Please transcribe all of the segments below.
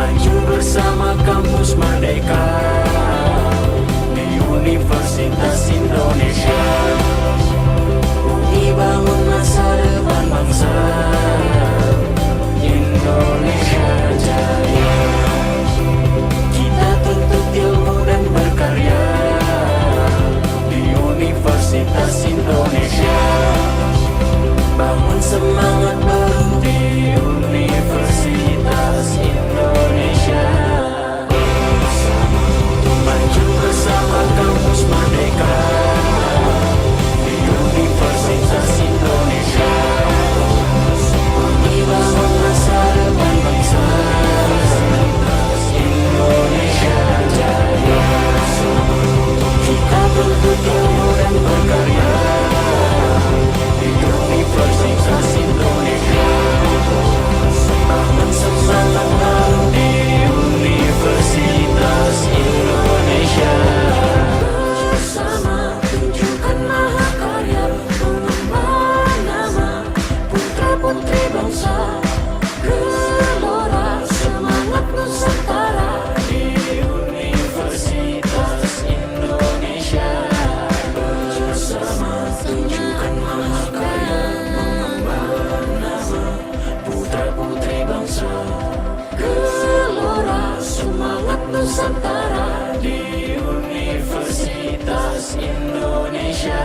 Maju bersama kampus Merdeka di Universitas Indonesia. UI bangun masa depan bangsa, Indonesia jaya. Kita tuntut ilmu dan berkarya di Universitas Indonesia. Bangun semangat baru di Universitas Indonesia. Maju bersama kampus Merdeka di Universitas Indonesia. Ini bangun masa depan bangsa, Indonesia jaya. Kita tuntut ilmu dan berkarya di Universitas Indonesia. Bangun semangat baru di Universitas Indonesia. Bersama tunjukkan mahakarya, mengembang nama putra-putri bangsa. Gelora semangat Nusantara di Universitas Indonesia. Bersama tunjukkan mahakarya, mengembang nama putra-putri bangsa. Gelora semangat Nusantara di Universitas Indonesia.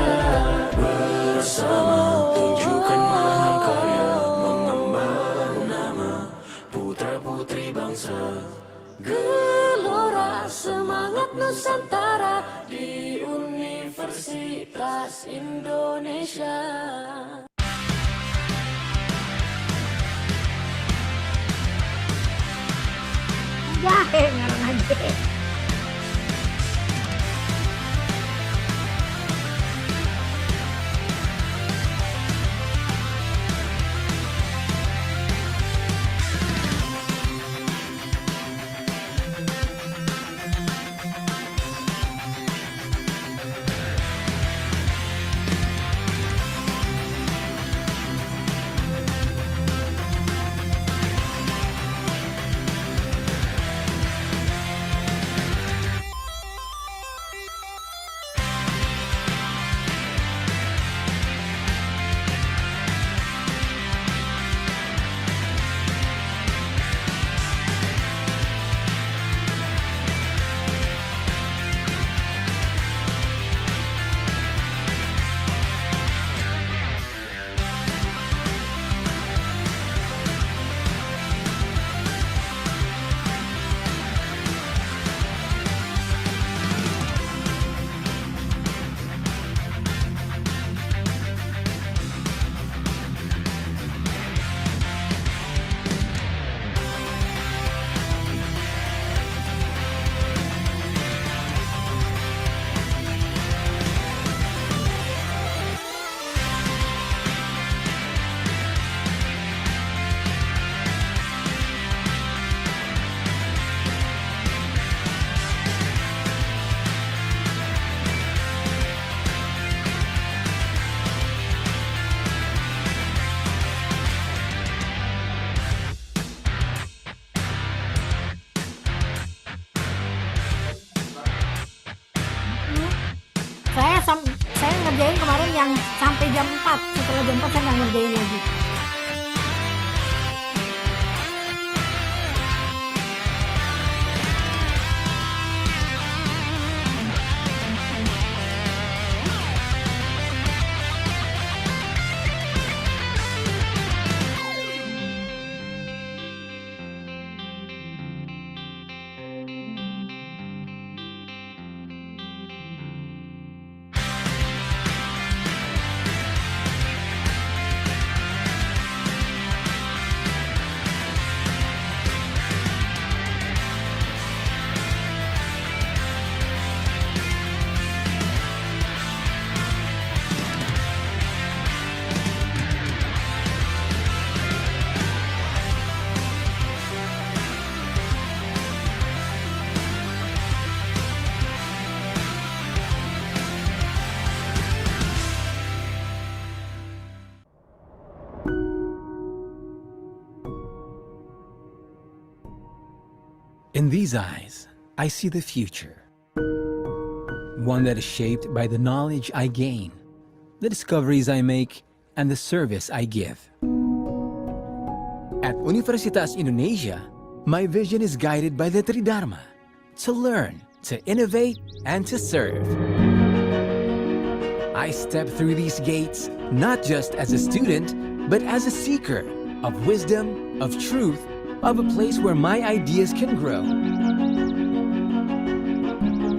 Bersama tunjukkan mahakarya, mengembang nama putra-putri bangsa. Gelora semangat Nusantara di Universitas Indonesia. Jahe ngarang aja. Saya ngerjain kemarin yang sampai jam 4. Setelah jam 4 saya nggak ngerjain lagi. In these eyes, I see the future. One that is shaped by the knowledge I gain, the discoveries I make, and the service I give. At Universitas Indonesia, my vision is guided by the Tridharma: to learn, to innovate, and to serve. I step through these gates not just as a student, but as a seeker of wisdom, of truth, of a place where my ideas can grow.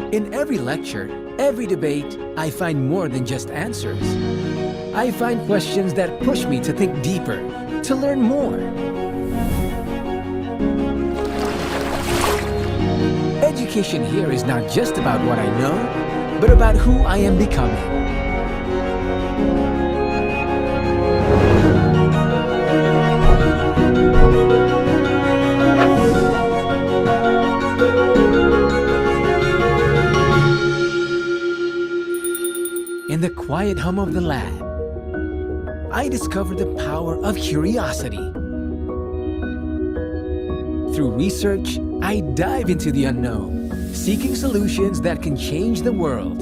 In every lecture, every debate, I find more than just answers. I find questions that push me to think deeper, to learn more. Education here is not just about what I know, but about who I am becoming. In the quiet hum of the lab, I discovered the power of curiosity. Through research, I dive into the unknown, seeking solutions that can change the world.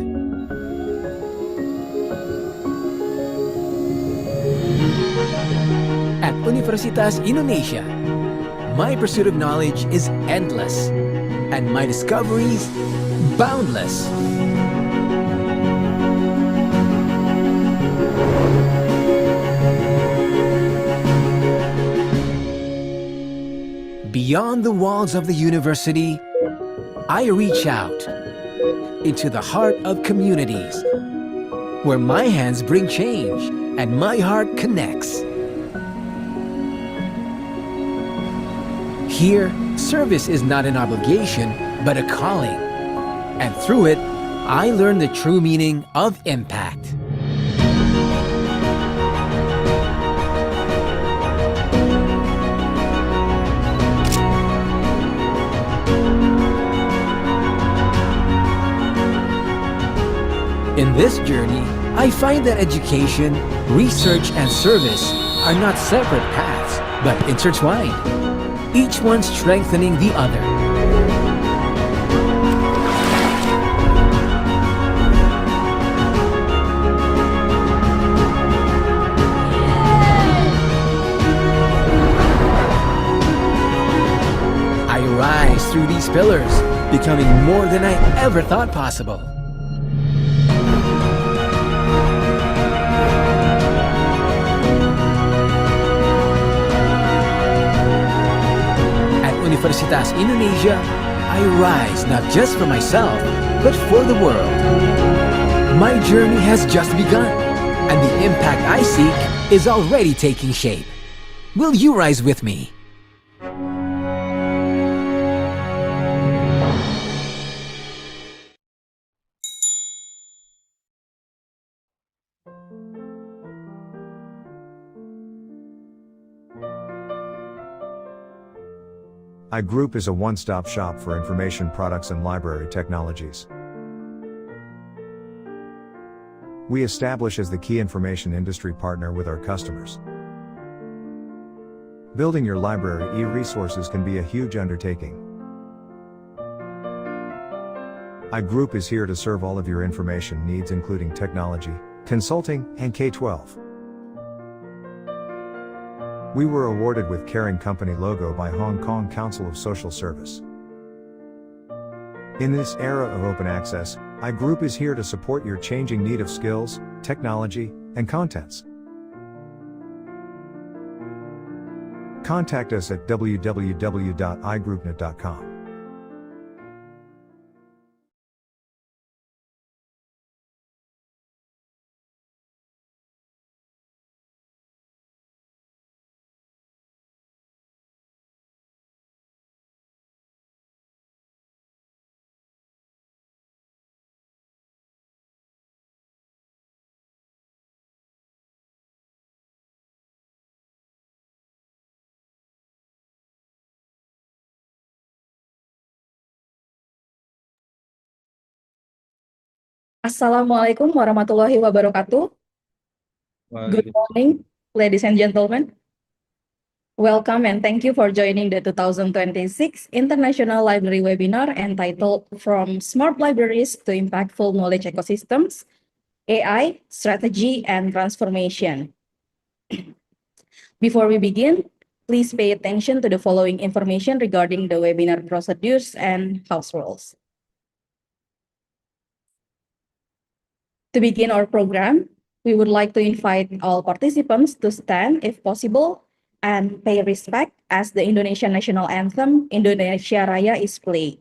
At Universitas Indonesia, my pursuit of knowledge is endless, and my discoveries boundless. Beyond the walls of the university, I reach out into the heart of communities, where my hands bring change and my heart connects. Here, service is not an obligation, but a calling. And through it, I learn the true meaning of impact. In this journey, I find that education, research, and service are not separate paths, but intertwined, each one strengthening the other. I rise through these pillars, becoming more than I ever thought possible. Universitas Indonesia, I rise not just for myself, but for the world. My journey has just begun, and the impact I seek is already taking shape. Will you rise with me? iGroup is a one-stop shop for information products and library technologies. We establish as the key information industry partner with our customers. Building your library e-resources can be a huge undertaking. iGroup is here to serve all of your information needs, including technology, consulting, and K-12. We were awarded with Caring Company logo by Hong Kong Council of Social Service. In this era of open access, iGroup is here to support your changing need of skills, technology, and contents. Contact us at www.igroupnet.com. Assalamualaikum warahmatullahi wabarakatuh. Good morning, ladies and gentlemen. Welcome and thank you for joining the 2026 International Library Webinar entitled From Smart Libraries to Impactful Knowledge Ecosystems, AI, Strategy, and Transformation. Before we begin, please pay attention to the following information regarding the webinar procedures and house rules. To begin our program, we would like to invite all participants to stand if possible and pay respect as the Indonesian national anthem, Indonesia Raya, is played.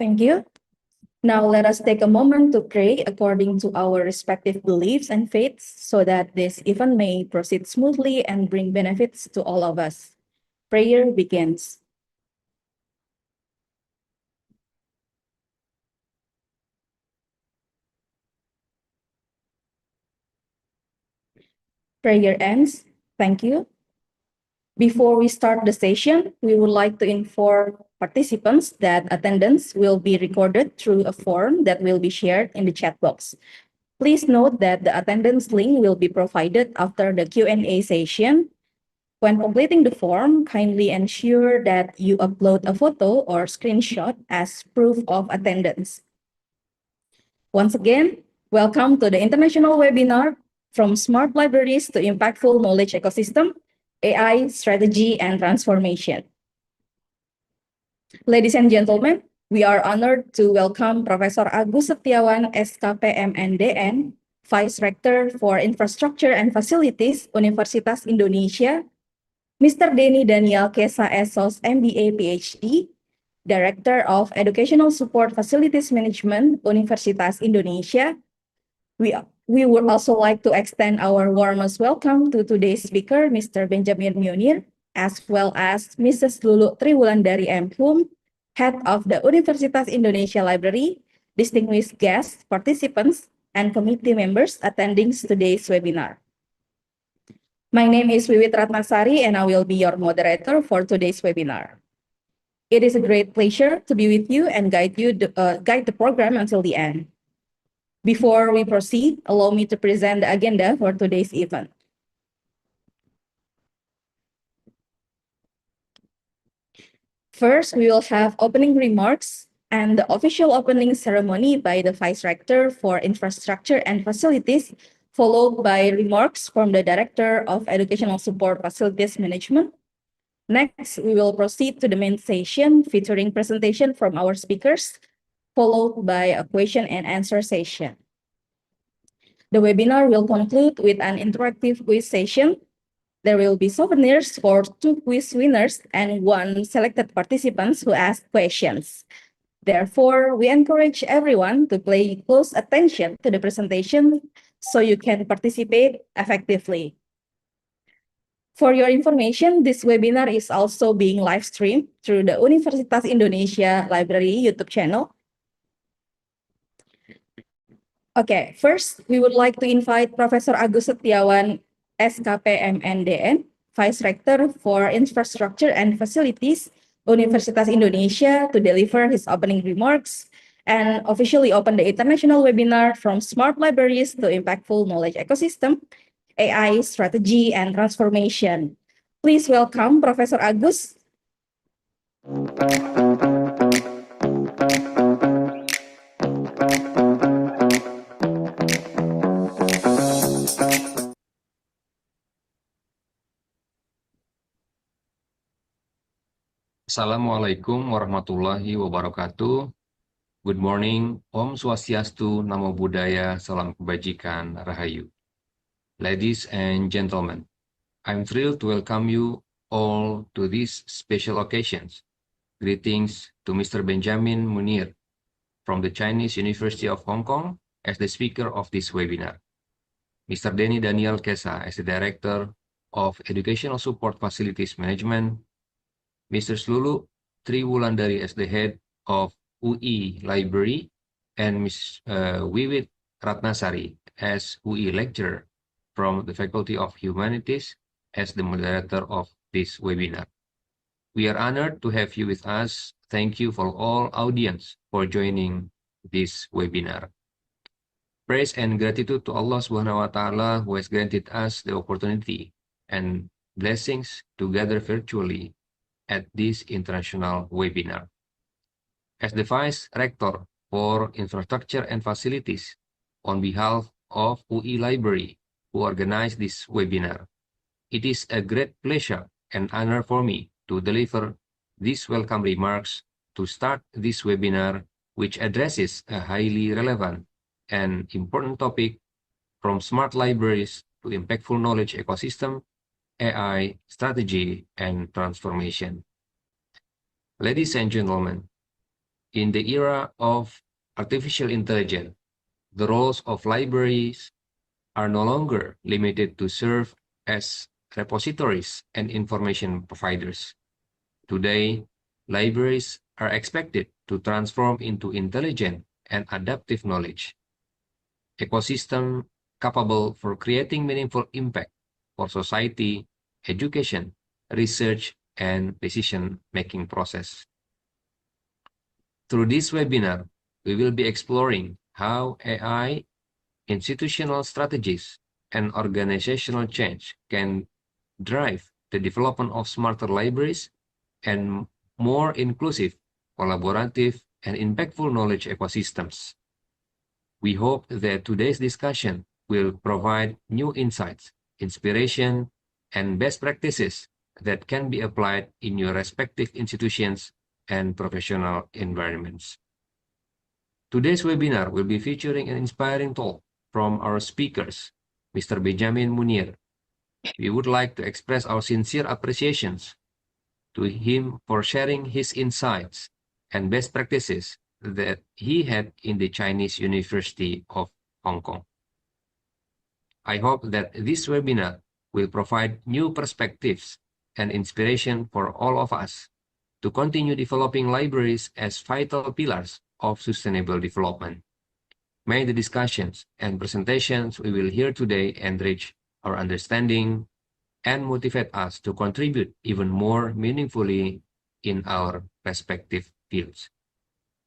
Thank you. Now let us take a moment to pray according to our respective beliefs and faiths so that this event may proceed smoothly and bring benefits to all of us. Prayer begins. Prayer ends. Thank you. Before we start the session, we would like to inform participants that attendance will be recorded through a form that will be shared in the chat box. Please note that the attendance link will be provided after the Q&A session. When completing the form, kindly ensure that you upload a photo or screenshot as proof of attendance. Once again, welcome to the international webinar From Smart Libraries to Impactful Knowledge Ecosystem, AI, Strategy, and Transformation. Ladies and gentlemen, we are honored to welcome Professor Agus Setiawan, SKP MNDN, Vice Rector for Infrastructure and Facilities, Universitas Indonesia, Mr. Denny Daniel Kesa Esos, MBA, PhD, Director of Educational Support Facilities Management, Universitas Indonesia. We would also like to extend our warmest welcome to today's speaker, Mr. Benjamin Munir, as well as Mrs. Lulu Triwulandari M. Hum, Head of the Universitas Indonesia Library, distinguished guests, participants, and committee members attending today's webinar. My name is Wiwit Ratnasari, and I will be your moderator for today's webinar. It is a great pleasure to be with you and guide the program until the end. Before we proceed, allow me to present the agenda for today's event. First, we will have opening remarks and the official opening ceremony by the Vice Rector for Infrastructure and Facilities, followed by remarks from the Director of Educational Support Facilities Management. Next, we will proceed to the main session featuring presentation from our speakers, followed by a question and answer session. The webinar will conclude with an interactive quiz session. There will be souvenirs for 2 quiz winners and 1 selected participants who ask questions. Therefore, we encourage everyone to pay close attention to the presentation so you can participate effectively. For your information, this webinar is also being live streamed through the Universitas Indonesia Library YouTube channel. Okay, first, we would like to invite Professor Agus Setiawan, SKPMNDN, Vice Rector for Infrastructure and Facilities, Universitas Indonesia, to deliver his opening remarks and officially open the international webinar From Smart Libraries to Impactful Knowledge Ecosystem, AI Strategy and Transformation. Please welcome Professor Agus. Assalamualaikum warahmatullahi wabarakatuh. Good morning, Om Swastiastu, Namo Buddhaya, Salam Kebajikan, Rahayu. Ladies and gentlemen, I'm thrilled to welcome you all to this special occasions. Greetings to Mr. Benjamin Munir from the Chinese University of Hong Kong as the speaker of this webinar. Mr. Denny Daniel Kesa as the Director of Educational Support Facilities Management, Mr. Slulu Triwulandari as the head of UI Library, and Ms. Wiwit Ratnasari as UI lecturer from the Faculty of Humanities as the moderator of this webinar. We are honored to have you with us. Thank you for all audience for joining this webinar. Praise and gratitude to Allah Subhanahu wa Ta'ala who has granted us the opportunity and blessings to gather virtually at this international webinar. As the Vice Rector for Infrastructure and Facilities, on behalf of UI Library, who organized this webinar, it is a great pleasure and honor for me to deliver these welcome remarks to start this webinar, which addresses a highly relevant and important topic from smart libraries to impactful knowledge ecosystem, AI, strategy, and transformation. Ladies and gentlemen, in the era of artificial intelligence, the roles of libraries are no longer limited to serve as repositories and information providers. Today, libraries are expected to transform into intelligent and adaptive knowledge ecosystem capable for creating meaningful impact for society, education, research, and decision-making process. Through this webinar, we will be exploring how AI, institutional strategies, and organizational change can drive the development of smarter libraries and more inclusive, collaborative, and impactful knowledge ecosystems. We hope that today's discussion will provide new insights, inspiration, and best practices that can be applied in your respective institutions and professional environments. Today's webinar will be featuring an inspiring talk from our speakers, Mr. Benjamin Munir. We would like to express our sincere appreciations to him for sharing his insights and best practices that he had in the Chinese University of Hong Kong. I hope that this webinar will provide new perspectives and inspiration for all of us to continue developing libraries as vital pillars of sustainable development. May the discussions and presentations we will hear today enrich our understanding and motivate us to contribute even more meaningfully in our respective fields.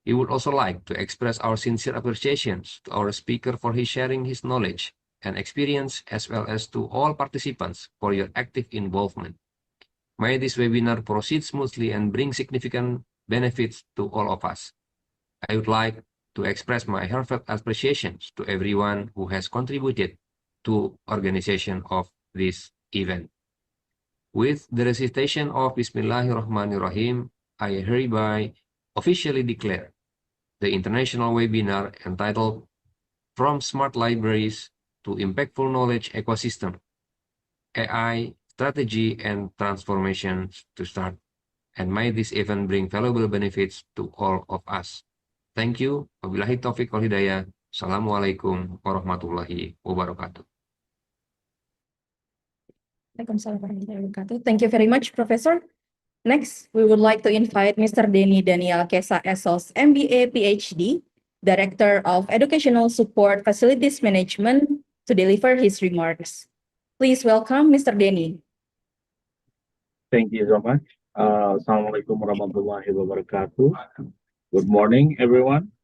We would also like to express our sincere appreciations to our speaker for his sharing his knowledge and experience, as well as to all participants for your active involvement. May this webinar proceed smoothly and bring significant benefits to all of us. I would like to express my heartfelt appreciations to everyone who has contributed to organization of this event. With the recitation of Bismillahirrahmanirrahim, I hereby officially declare the international webinar entitled From Smart Libraries to Impactful Knowledge Ecosystem, AI, strategy and transformation to start. And may this event bring valuable benefits to all of us. Thank you. Wabillahi taufiq wal hidayah. Assalamualaikum warahmatullahi wabarakatuh. Waalaikumsalam warahmatullahi wabarakatuh. Thank you very much, Professor. Next, we would like to invite Mr. Denny Daniel Kesa Esos, MBA, PhD, Director of Educational Support Facilities Management, to deliver his remarks. Please welcome Mr. Denny. Thank you so much. Assalamualaikum warahmatullahi wabarakatuh. Good morning, everyone.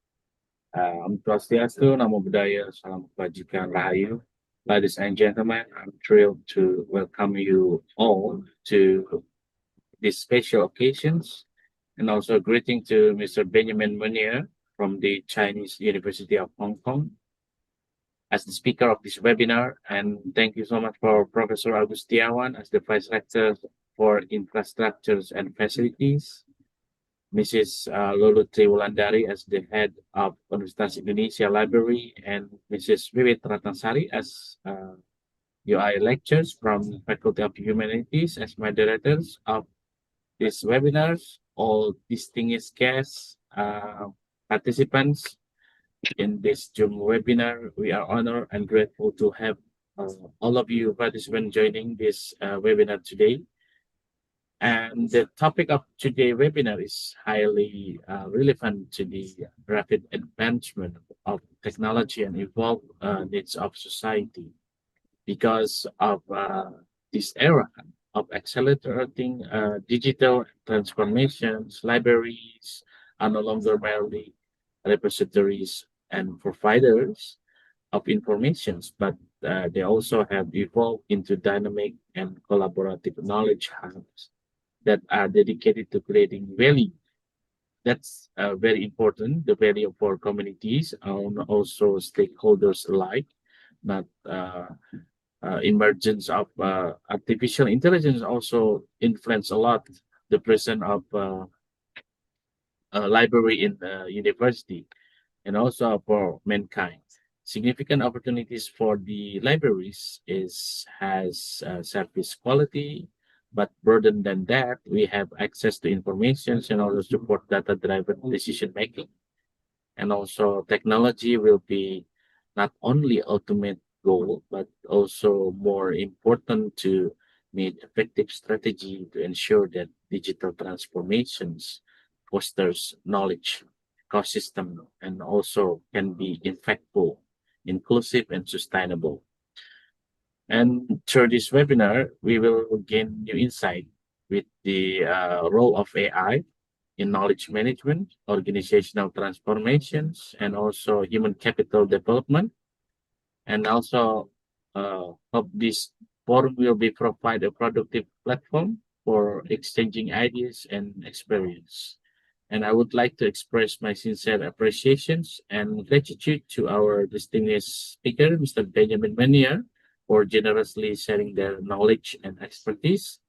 Om Swastiastu, Namo Buddhaya, Salam Kebajikan, Rahayu. Ladies and gentlemen, I'm thrilled to welcome you all to these special occasions, and also a greeting to Mr. Benjamin Munier from the Chinese University of Hong Kong as the speaker of this webinar. And thank you so much for Professor Agus Setiawan as the Vice Rector for Infrastructures and Facilities, Mrs. Lulu Triwulandari as the Head of Universitas Indonesia Library, and Mrs. Vivit Ratnasari as UI Lectures from Faculty of Humanities as moderators of these webinars, all distinguished guests, participants in this Zoom webinar. We are honored and grateful to have all of you participants joining this webinar today. And the topic of today's webinar is highly relevant to the rapid advancement of technology and evolved needs of society. Because of this era of accelerating digital transformations, libraries are no longer merely repositories and providers of informations, but they also have evolved into dynamic and collaborative knowledge hubs that are dedicated to creating value. That's very important, the value for communities and also stakeholders alike. Not emergence of artificial intelligence also influence a lot the presence of a library in the university and also for mankind. Significant opportunities for the libraries has service quality, but broader than that, we have access to information and also support data-driven decision making. And also technology will be not only ultimate goal, but also more important to meet effective strategy to ensure that digital transformations fosters knowledge ecosystem and also can be impactful, inclusive, and sustainable. And through this webinar, we will gain new insight with the role of AI in knowledge management, organizational transformations, and also human capital development. And also hope this forum will be provide a productive platform for exchanging ideas and experience. And I would like to express my sincere appreciations and gratitude to our distinguished speaker, Mr. Benjamin Munier, for generously sharing their knowledge and expertise.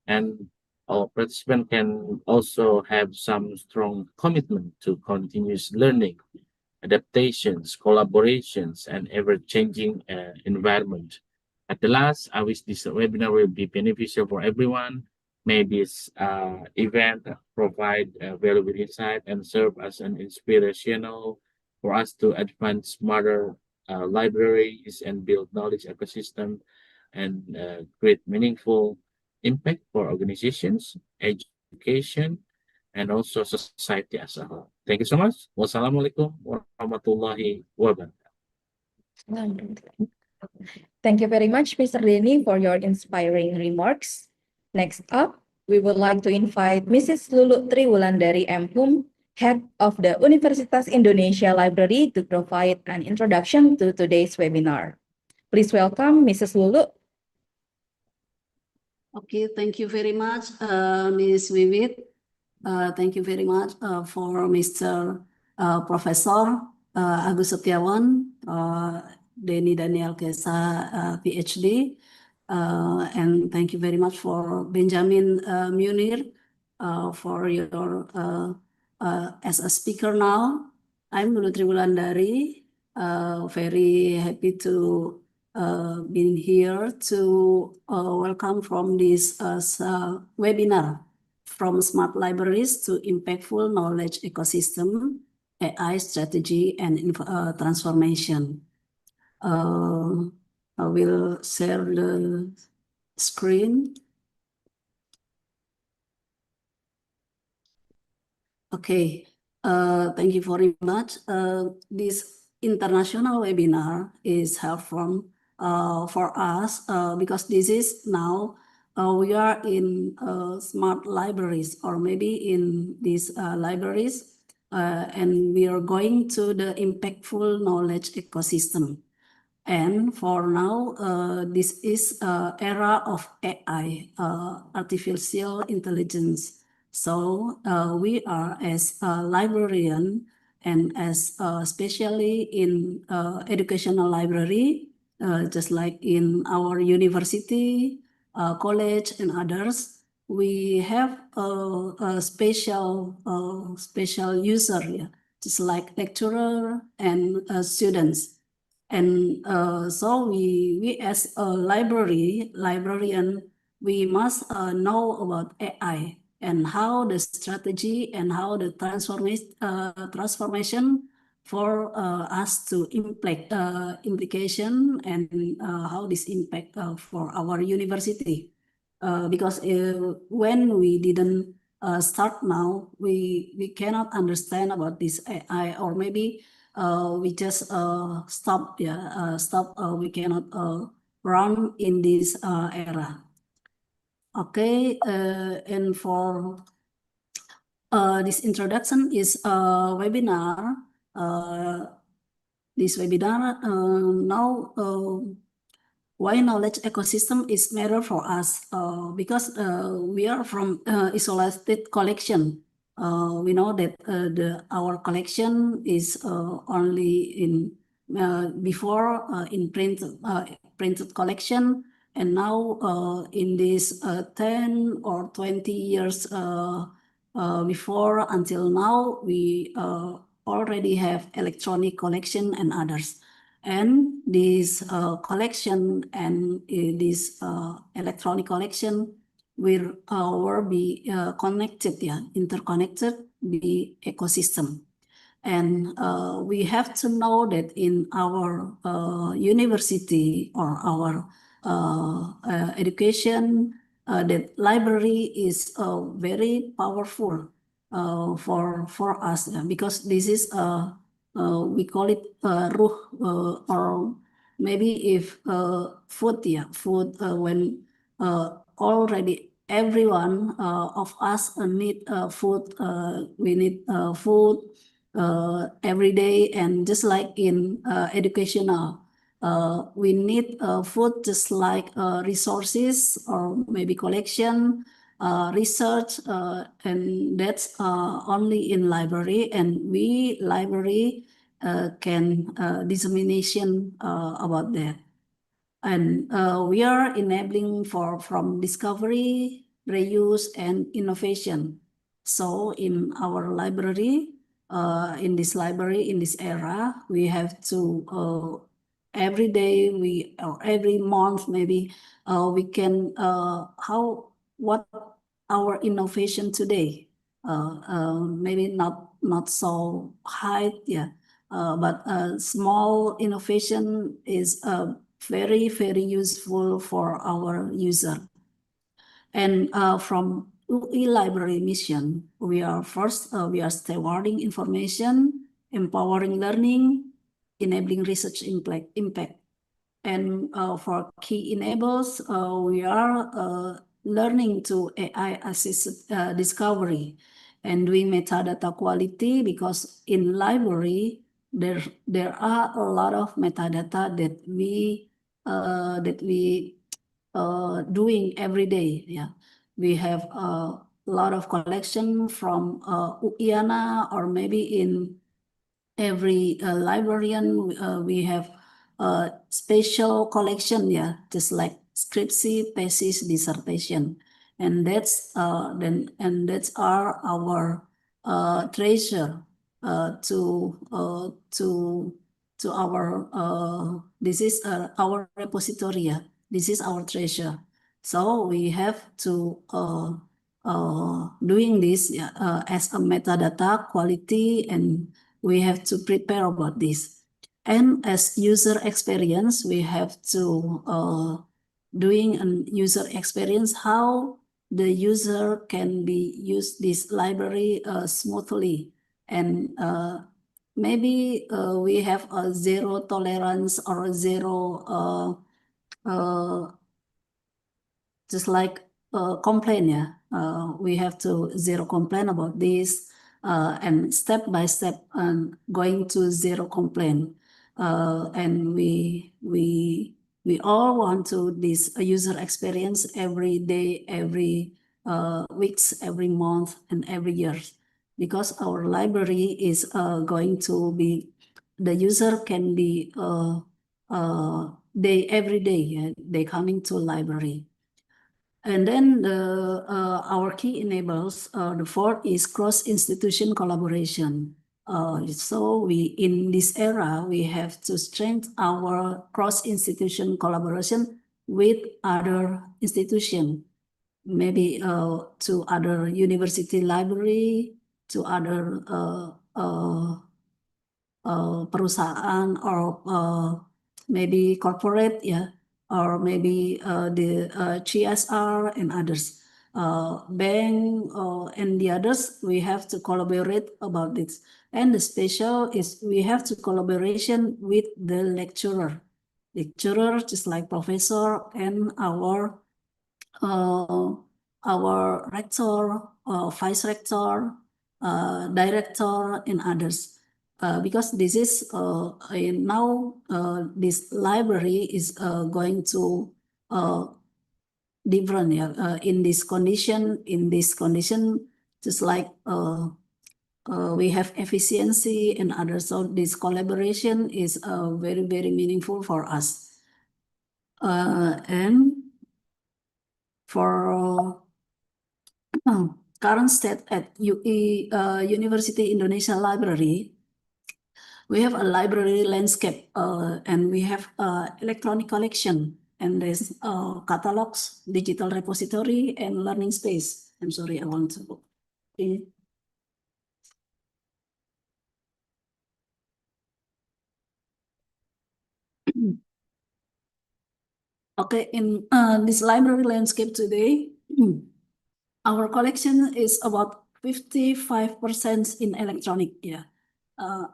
And our participants can also have some strong commitment to continuous learning, adaptations, collaborations, and ever-changing environment. At the last, I wish this webinar will be beneficial for everyone. May this event provide valuable insight and serve as an inspirational for us to advance smarter libraries and build knowledge ecosystem and create meaningful impact for organizations, education, and also society as a whole. Thank you so much. Wassalamualaikum warahmatullahi wabarakatuh. Thank you very much, Mr. Denny, for your inspiring remarks. Next up, we would like to invite Mrs. Lulu Triwulandari M.Hum, Head of the Universitas Indonesia Library, to provide an introduction to today's webinar. Please welcome Mrs. Lulu. Okay, thank you very much, Ms. Vivit. Thank you very much for Mr. Professor Agus Setiawan, Denny Daniel Kesa, PhD. And thank you very much for Benjamin Munier for your as a speaker now. I'm Lulu Triwulandari, very happy to being here to welcome from this webinar from smart libraries to impactful knowledge ecosystem, AI strategy and transformation. I will share the screen. Okay, thank you very much. This international webinar is helpful for us because this is now we are in smart libraries or maybe in these libraries and we are going to the impactful knowledge ecosystem. And for now, this is era of AI, artificial intelligence. So we are as a librarian and as especially in educational library, just like in our university, college and others, we have a special user, yeah, just like lecturer and students. And so we as a librarian, we must know about AI and how the strategy and how the transformation for us to implication and how this impact for our university. Because when we didn't start now, we cannot understand about this AI, or maybe we just stop. We cannot run in this era. Okay, and for this introduction is a webinar. This webinar now. Why knowledge ecosystem is matter for us? Because we are from isolated collection. We know that our collection is only in before in printed collection, and now in this 10 or 20 years before until now, we already have electronic collection and others. And this collection and this electronic collection will be connected, interconnected the ecosystem. And we have to know that in our university or our education, that library is very powerful for us, because this is we call it ruh, or maybe if food, food when already everyone of us need food, we need food every day, and just like in educational, we need food just like resources or maybe collection, research, and that's only in library, and we library can dissemination about that. And we are enabling from discovery, reuse, and innovation. So in our library, in this era, we have to every day or every month maybe we can what our innovation today. Maybe not so high, but small innovation is very useful for our user. And from UI library mission, we are stewarding information, empowering learning, enabling research impact. And for key enablers, we are learning to AI assisted discovery and doing metadata quality, because in library there are a lot of metadata that we doing every day. We have a lot of collection from UIANA, or maybe in every librarian we have a special collection, just like scriptsy, thesis, dissertation, and that's our treasure to to our this is our repository. Yeah. This is our treasure. So we have to doing this as a metadata quality, and we have to prepare about this. And as user experience, we have to doing a user experience how the user can be use this library smoothly, and maybe we have a zero tolerance or a zero just like complaint. Yeah, we have to zero complaint about this, and step by step going to zero complaint, and we all want to this user experience every day, every weeks, every month, and every year, because our library is going to be the user can be they every day. Yeah, they coming to library. And then our key enablers, the fourth is cross-institution collaboration. So we in this era, we have to strengthen our cross-institution collaboration with other institutions, maybe to other university library, to other perusahaan, or maybe corporate, yeah, or maybe the CSR and others, bank and the others. We have to collaborate about this. And the special is we have to collaboration with the lecturer, just like professor and our rector, vice rector, director, and others. Because this is now this library is going to different, yeah, in this condition. Just like we have efficiency and others. So this collaboration is very, very meaningful for us. And for current state at UI University Indonesia Library, we have a library landscape, and we have electronic collection, and there's catalogs, digital repository, and learning space. I'm sorry, I want to. Okay, in this library landscape today, our collection is about 55% in electronic, yeah.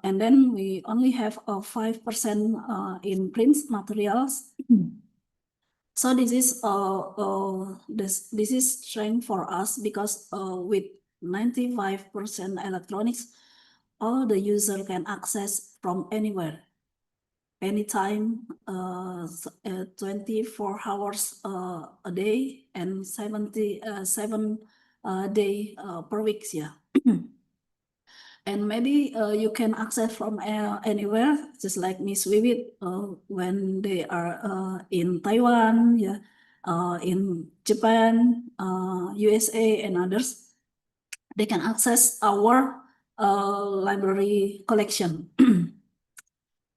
And then we only have 5% in print materials. So this is this is strength for us, because with 95% electronics, all the user can access from anywhere, anytime, 24 hours a day, and 77 day per week. Yeah. And maybe you can access from anywhere, just like Miss Wiwit, when they are in Taiwan, yeah, in Japan, USA, and others. They can access our library collection.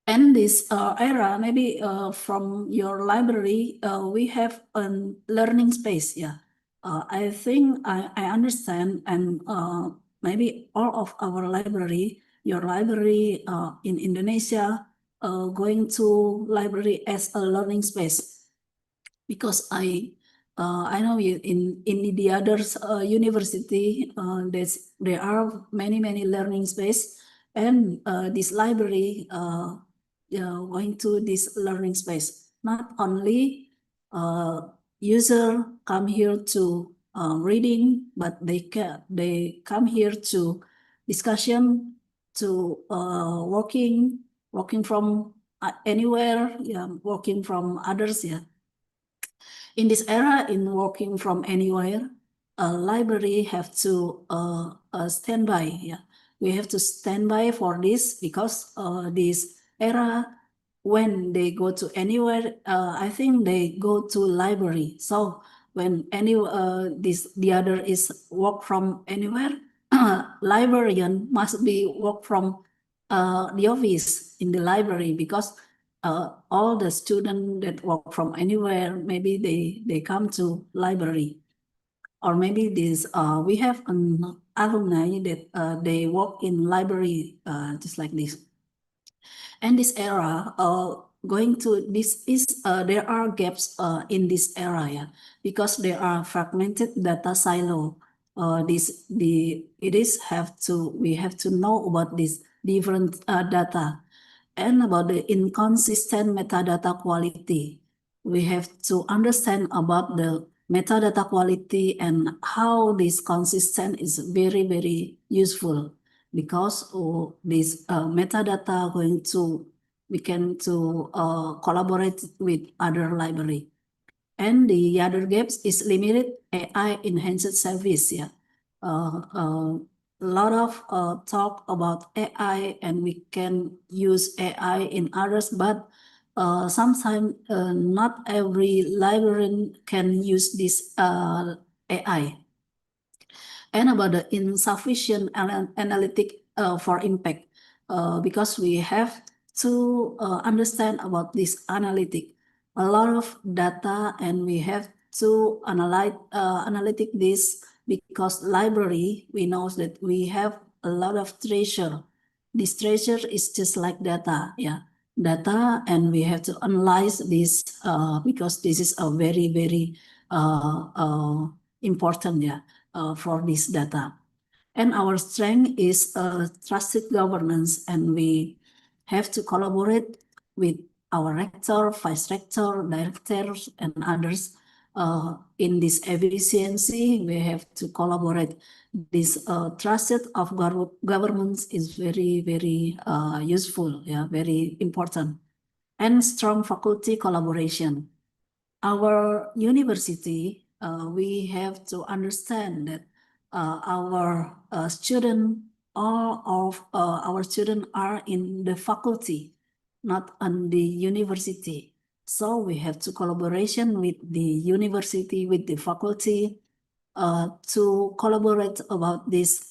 And this era, maybe from your library, we have a learning space. Yeah, I think I understand, and maybe all of our library, your library in Indonesia, going to library as a learning space, because I know in the others university, there are many learning space, and this library going to this learning space. Not only user come here to reading, but they come here to discussion, to working from anywhere, yeah, working from others. Yeah. In this era, in working from anywhere, a library have to stand by. Yeah, we have to stand by for this, because this era, when they go to anywhere, I think they go to library. So when the other is work from anywhere, librarian must be work from the office in the library, because all the students that work from anywhere, maybe they come to library. Or maybe this we have an alumni that they work in library just like this. And this era going to this is there are gaps in this era, yeah, because there are fragmented data silo. We have to know about this different data, and about the inconsistent metadata quality. We have to understand about the metadata quality and how this consistent is very, very useful, because this metadata we can collaborate with other library. And the other gaps is limited AI enhanced service. Yeah, a lot of talk about AI, and we can use AI in others, but sometimes not every librarian can use this AI. And about the insufficient analytic for impact, because we have to understand about this analytic, a lot of data, and we have to analytic this, because library, we know that we have a lot of treasure. This treasure is just like data, yeah, data, and we have to analyze this because this is a very, very important, yeah, for this data. And our strength is trusted governance, and we have to collaborate with our rector, vice rector, directors, and others in this efficiency. We have to collaborate. This trusted of governance is very, very useful, yeah, very important. And strong faculty collaboration. Our university, we have to understand that our all of our students are in the faculty, not on the university. So we have to collaboration with the university, with the faculty, to collaborate about this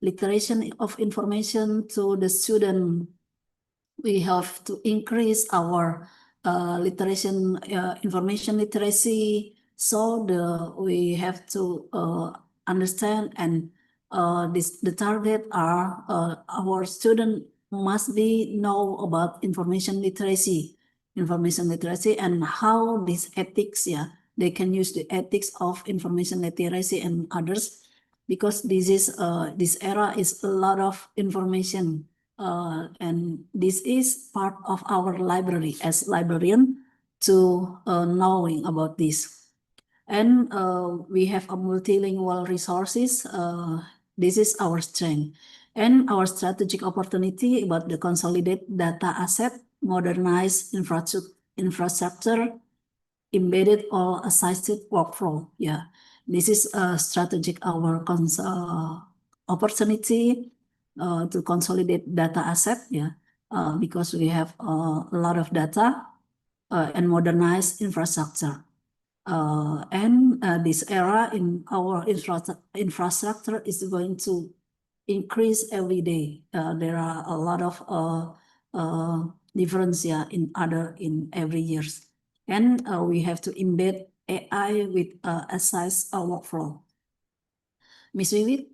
literation of information to the student. We have to increase our information literacy. So we have to understand, and the target are our student must know about information literacy, and how this ethics, yeah, they can use the ethics of information literacy and others, because this era is a lot of information. And this is part of our library as librarian to knowing about this. And we have a multilingual resources. This is our strength. And our strategic opportunity about the consolidate data asset, modernize infrastructure, embedded or assisted workflow. Yeah, this is a strategic our opportunity to consolidate data asset, yeah, because we have a lot of data and modernize infrastructure. And this era in our infrastructure is going to increase every day. There are a lot of difference, yeah, in every years. And we have to embed AI with assess workflow. Ms. Wiwit,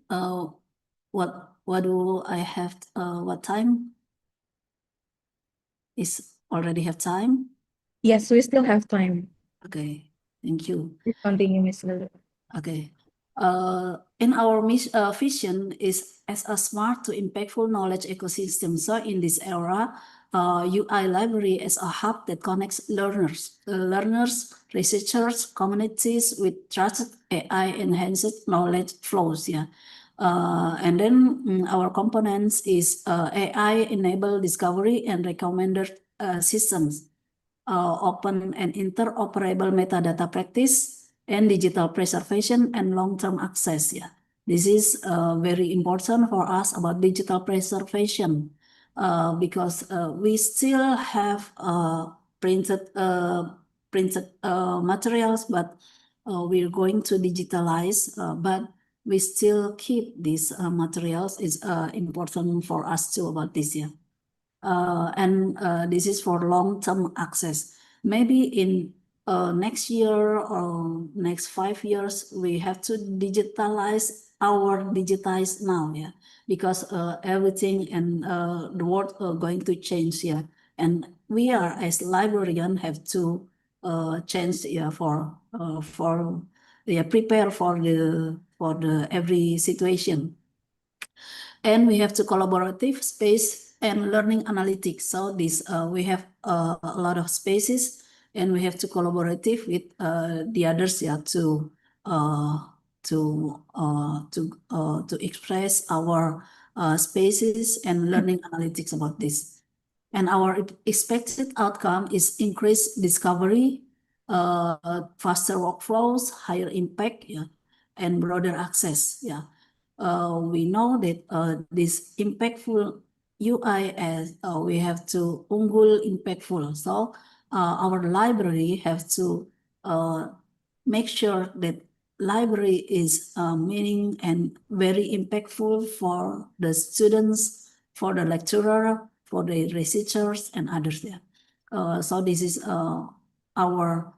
what do I have? What time? Is already have time? Yes, we still have time. Okay, thank you. Please continue, Ms. Lulu. Okay. And our vision is as a smart to impactful knowledge ecosystem. So in this era, UI library as a hub that connects learners, researchers, communities with trusted AI enhanced knowledge flows. Yeah. And then our components is AI enabled discovery and recommender systems, open and interoperable metadata practice, and digital preservation and long-term access. Yeah, this is very important for us about digital preservation because we still have printed materials, but we're going to digitalize. But we still keep these materials is important for us too about this year. And this is for long-term access. Maybe in next year or next 5 years, we have to digitize now, yeah, because everything and the world are going to change, yeah, and we are as librarian have to change, yeah, for prepare for the every situation. And we have to collaborative space and learning analytics. So this we have a lot of spaces, and we have to collaborative with the others, yeah, to express our spaces and learning analytics about this. And our expected outcome is increased discovery, faster workflows, higher impact, yeah, and broader access, yeah. We know that this impactful UI as we have to unggul impactful. So our library have to make sure that library is meaning and very impactful for the students, for the lecturer, for the researchers and others there. So this is our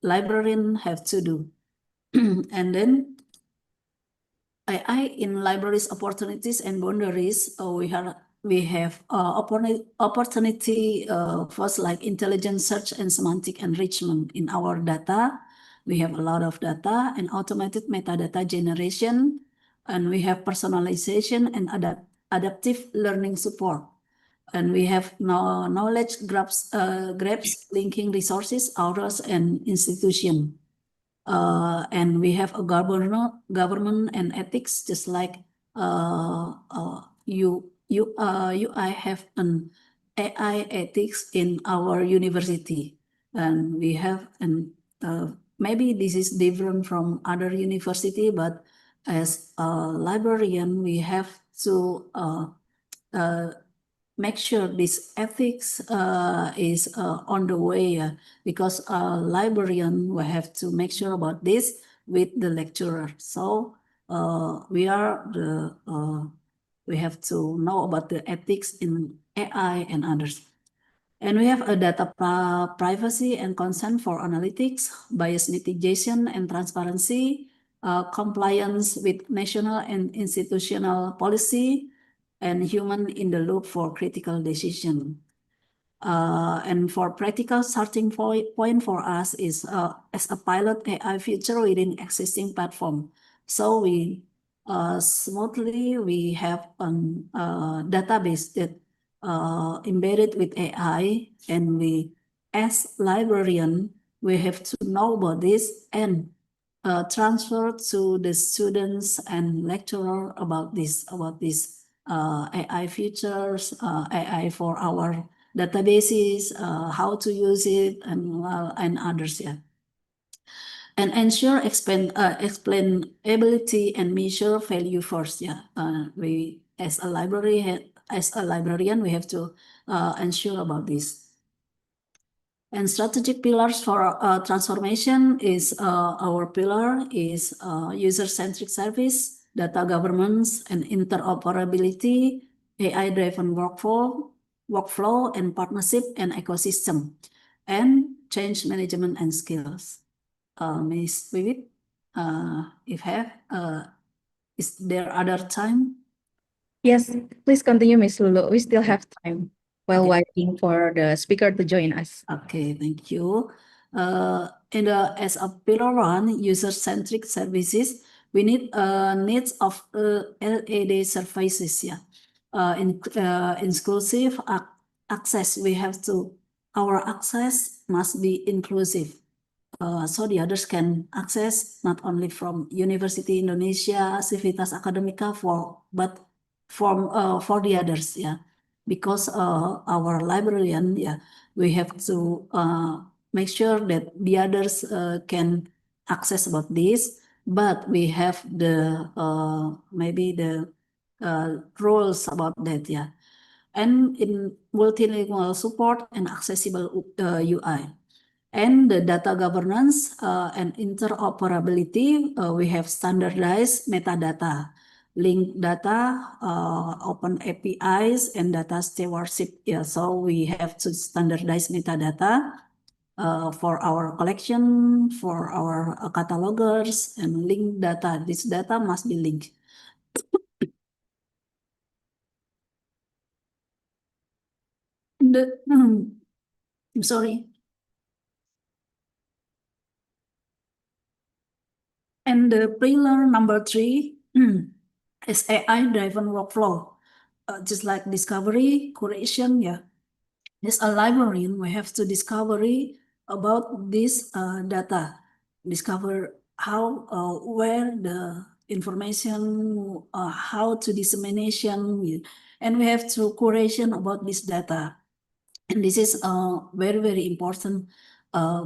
librarian have to do. And then AI in libraries opportunities and boundaries. We have opportunity first, like intelligent search and semantic enrichment in our data. We have a lot of data and automated metadata generation, and we have personalization and adaptive learning support. And we have knowledge graphs linking resources, authors, and institution. And we have a government and ethics, just like I have an AI ethics in our university, and we have maybe this is different from other university, but as a librarian, we have to make sure this ethics is on the way, because a librarian will have to make sure about this with the lecturer. So we have to know about the ethics in AI and others. And we have a data privacy and consent for analytics, bias mitigation and transparency, compliance with national and institutional policy, and human in the loop for critical decision. And for practical starting point for us is as a pilot AI feature within existing platform. So we smoothly we have a database that embedded with AI, and we as librarian we have to know about this and transfer to the students and lecturer about this AI features, AI for our databases, how to use it, and others, yeah. And ensure explainability and measure value first, yeah. We as a librarian, we have to ensure about this. And strategic pillars for transformation is our pillar is user-centric service, data governance and interoperability, AI-driven workflow and partnership and ecosystem, and change management and skills. Ms. Wiwit, is there other time? Yes, please continue, Ms. Lulu. We still have time while waiting for the speaker to join us. Okay, thank you. And as a pillar one, user-centric services, we need needs of LED services, yeah. Inclusive access. We have to, our access must be inclusive. So the others can access not only from University Indonesia, Civitas Academica, but from for the others, yeah. Because our librarian, yeah, we have to make sure that the others can access about this, but we have the maybe the rules about that, yeah. And in multilingual support and accessible UI. And the data governance and interoperability, we have standardized metadata, linked data, open APIs, and data stewardship. Yeah, so we have to standardize metadata for our collection, for our catalogers, and linked data. This data must be linked. I'm sorry. And the pillar number 3 is AI-driven workflow. Just like discovery, curation, yeah. As a librarian, we have to discovery about this data, discover how, where the information, how to dissemination, yeah. And we have to curation about this data. And this is very, very important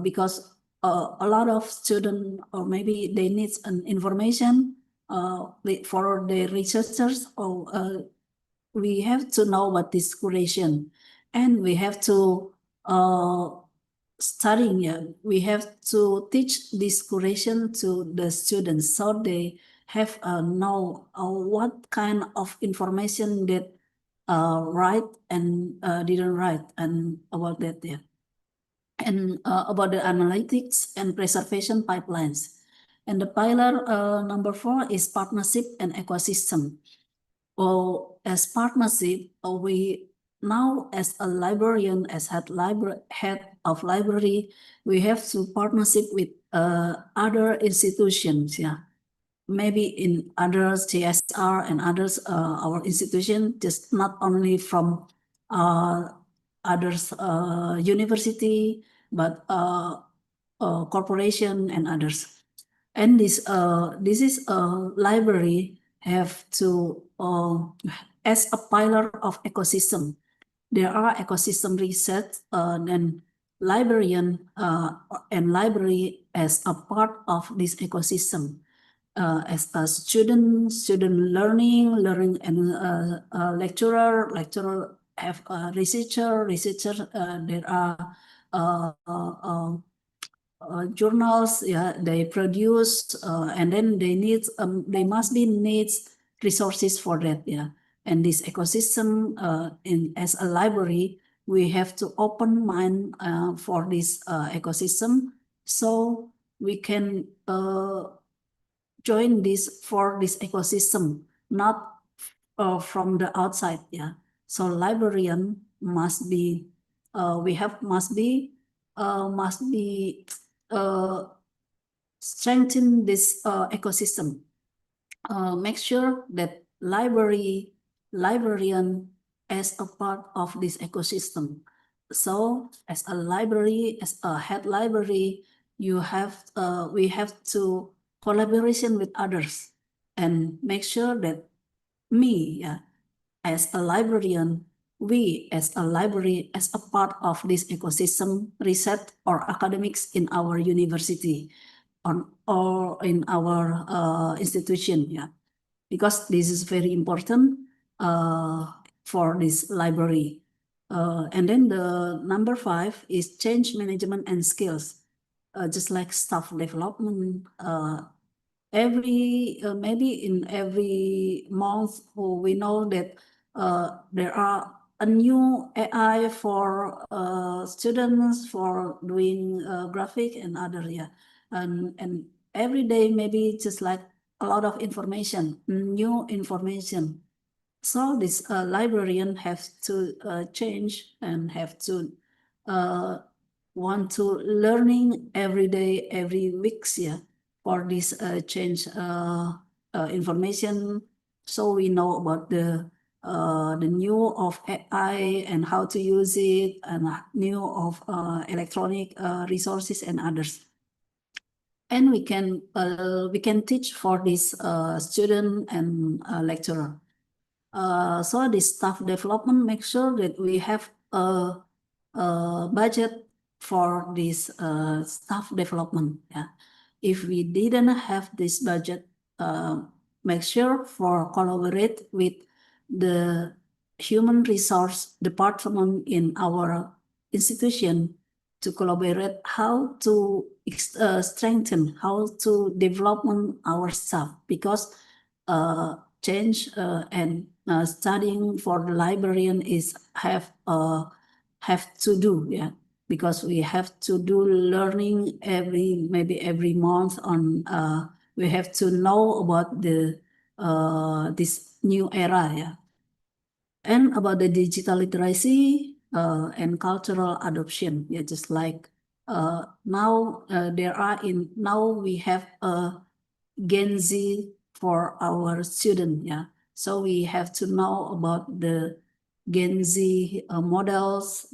because a lot of students, or maybe they need an information for the researchers, or we have to know what is curation, and we have to studying. Yeah, we have to teach this curation to the students so they have know what kind of information that right and didn't write, and about that, yeah. And about the analytics and preservation pipelines. And the pillar number 4 is partnership and ecosystem. Well, as partnership, we now as a librarian, as head of library, we have to partnership with other institutions, yeah. Maybe in others, CSR and others, our institution, just not only from others university, but corporation and others. And this is a library have to as a pillar of ecosystem. There are ecosystem research and librarian and library as a part of this ecosystem. As a student learning, and lecturer have researcher, there are journals, yeah, they produce, and then they must be needs resources for that, yeah. And this ecosystem, as a library, we have to open mind for this ecosystem, so we can join this for this ecosystem, not from the outside, yeah. So librarian must be strengthen this ecosystem. Make sure that librarian as a part of this ecosystem. So as a library, as a head library, we have to collaboration with others and make sure that me, yeah, as a librarian, we as a library, as a part of this ecosystem, research or academics in our university or in our institution, yeah, because this is very important for this library. And then the number 5 is change management and skills, just like staff development. Maybe in every month, we know that there are a new AI for students for doing graphic and other, yeah. And every day, maybe just like a lot of information, new information. So this librarian have to change and have to want to learning every day, every weeks, yeah, for this change information. So we know about the new of AI and how to use it, and new of electronic resources and others. And we can teach for this student and lecturer. So the staff development, make sure that we have a budget for this staff development. Yeah. If we didn't have this budget, make sure for collaborate with the human resource department in our institution to collaborate how to strengthen, how to development our staff, because change and studying for the librarian is have to do, yeah, because we have to do learning maybe every month on we have to know about the this new era, yeah. And about the digital literacy and cultural adoption, yeah, just like now we have a Gen Z for our student, yeah. So we have to know about the Gen Z models,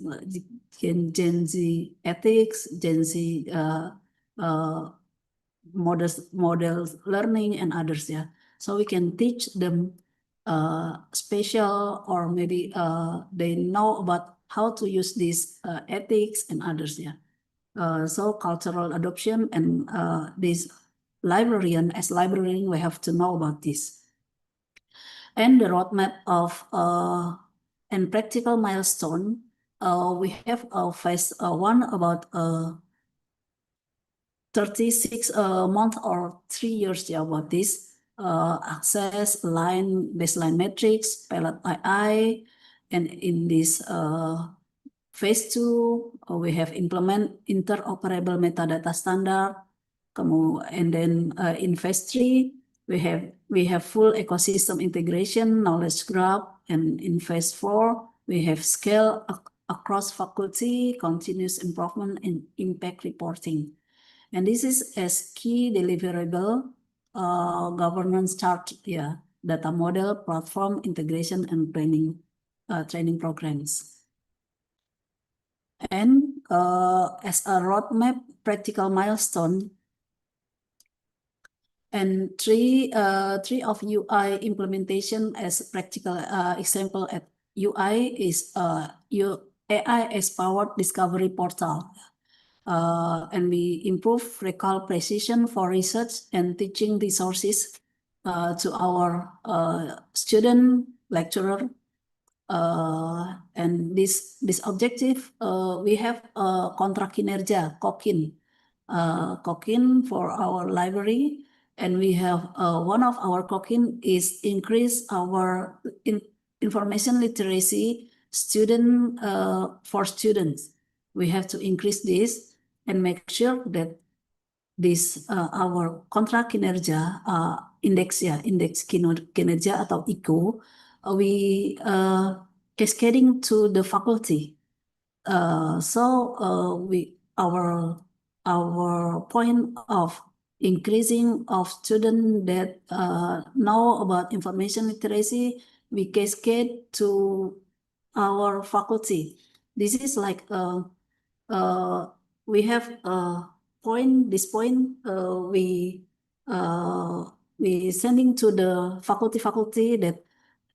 Gen Z ethics, Gen Z models learning and others, yeah. So we can teach them special, or maybe they know about how to use these ethics and others, yeah. So cultural adoption and this librarian, as librarian, we have to know about this. And the roadmap of and practical milestone, we have phase one about 36 months or 3 years, yeah, about this. Access, baseline metrics, pilot AI, and in this phase 2, we have implement interoperable metadata standard. And then in phase 3, we have full ecosystem integration, knowledge graph, and in phase 4, we have scale across faculty, continuous improvement, and impact reporting. And this is as key deliverable governance chart, yeah, data model, platform integration, and training programs. And as a roadmap, practical milestone, and three of UI implementation as practical example at UI is AI as powered discovery portal. And we improve recall precision for research and teaching resources to our student, lecturer. And this objective, we have kontrak kinerja, KOKIN, for our library. And we have one of our KOKIN is increase our information literacy for students. We have to increase this and make sure that this our kontrak kinerja index kinerja atau IKO, we cascading to the faculty. So our point of increasing of students that know about information literacy, we cascade to our faculty. This is like we have a point. This point we sending to the faculty that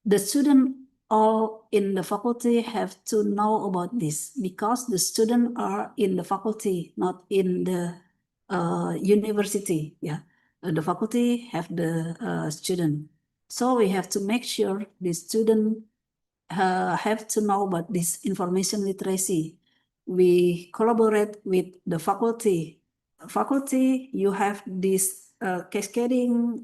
the student all in the faculty have to know about this, because the students are in the faculty, not in the university. Yeah, the faculty have the student, so we have to make sure the student have to know about this information literacy. We collaborate with the faculty. Faculty, you have this cascading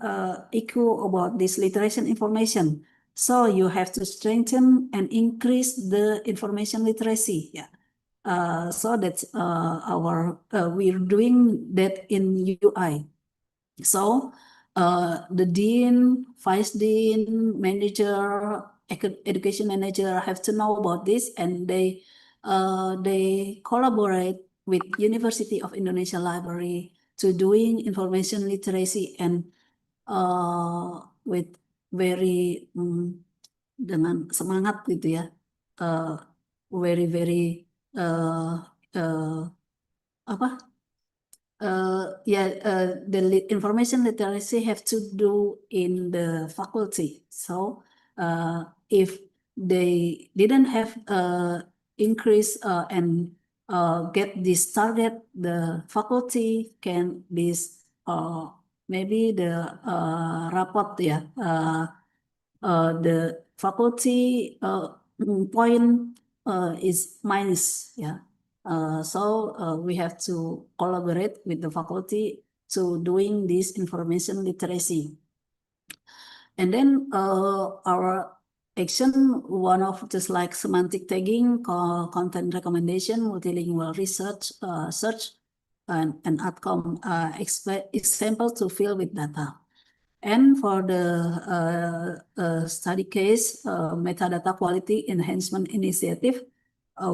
IQ about this literacy information. So you have to strengthen and increase the information literacy. Yeah. So that's we're doing that in UI. So the dean, vice dean, manager, education manager have to know about this, and they collaborate with University of Indonesia Library to doing information literacy, and with very dengan semangat gitu ya, very apa? The information literacy have to do in the faculty. So if they didn't have increase and get this target, the faculty can maybe the report, yeah, the faculty point is minus, yeah. So we have to collaborate with the faculty to doing this information literacy. And then our action, one of just like semantic tagging, content recommendation, multilingual research, search, and outcome example to fill with data. And for the study case, metadata quality enhancement initiative,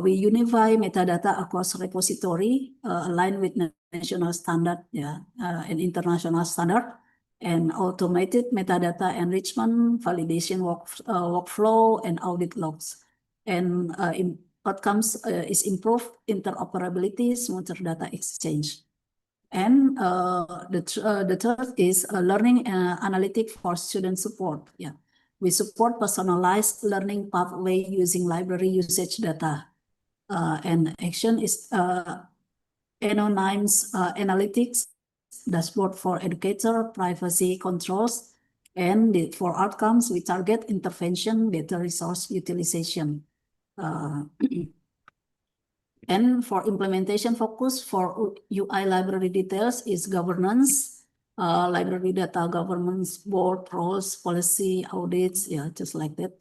we unify metadata across repository aligned with national standard, and international standard, and automated metadata enrichment, validation workflow, and audit logs. And outcomes is improved interoperability, smoother data exchange. And the third is learning analytic for student support. Yeah, we support personalized learning pathway using library usage data. And action is anonymous analytics dashboard for educator privacy controls. And for outcomes, we target intervention, better resource utilization. And for implementation focus for UI library details is governance, library data governance, board roles, policy, audits, yeah, just like that.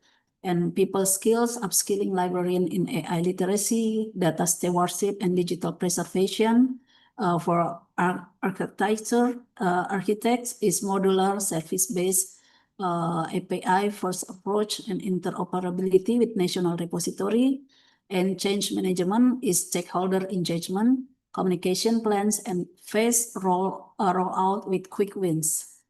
And people skills, upskilling librarian in AI literacy, data stewardship, and digital preservation. For architecture, architects is modular, service-based, API first approach, and interoperability with national repository. And change management is stakeholder engagement, communication plans, and phase roll out with quick wins.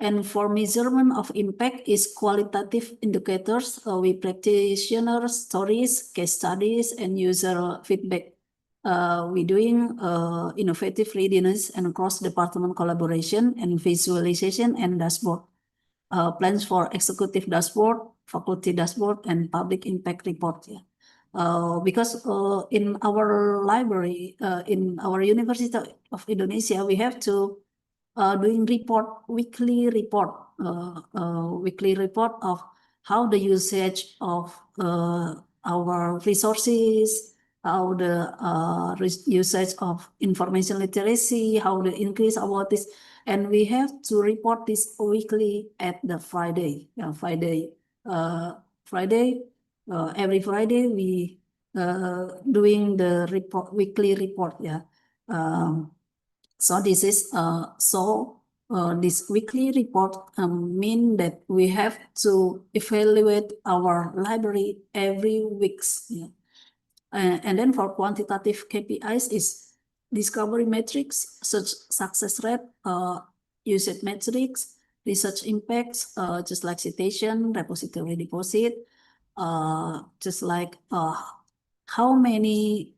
And for measurement of impact is qualitative indicators with practitioner stories, case studies, and user feedback. We're doing innovative readiness and cross-department collaboration and visualization and dashboard. Plans for executive dashboard, faculty dashboard, and public impact report. Yeah. Because in our library, in our University of Indonesia, we have to doing weekly report of how the usage of our resources, how the usage of information literacy, how the increase about this. And we have to report this weekly at the Friday. Every Friday we doing the weekly report. Yeah. So this is this weekly report mean that we have to evaluate our library every weeks. Yeah. And then for quantitative KPIs is discovery metrics, such success rate, usage metrics, research impacts, just like citation, repository deposit, just like how many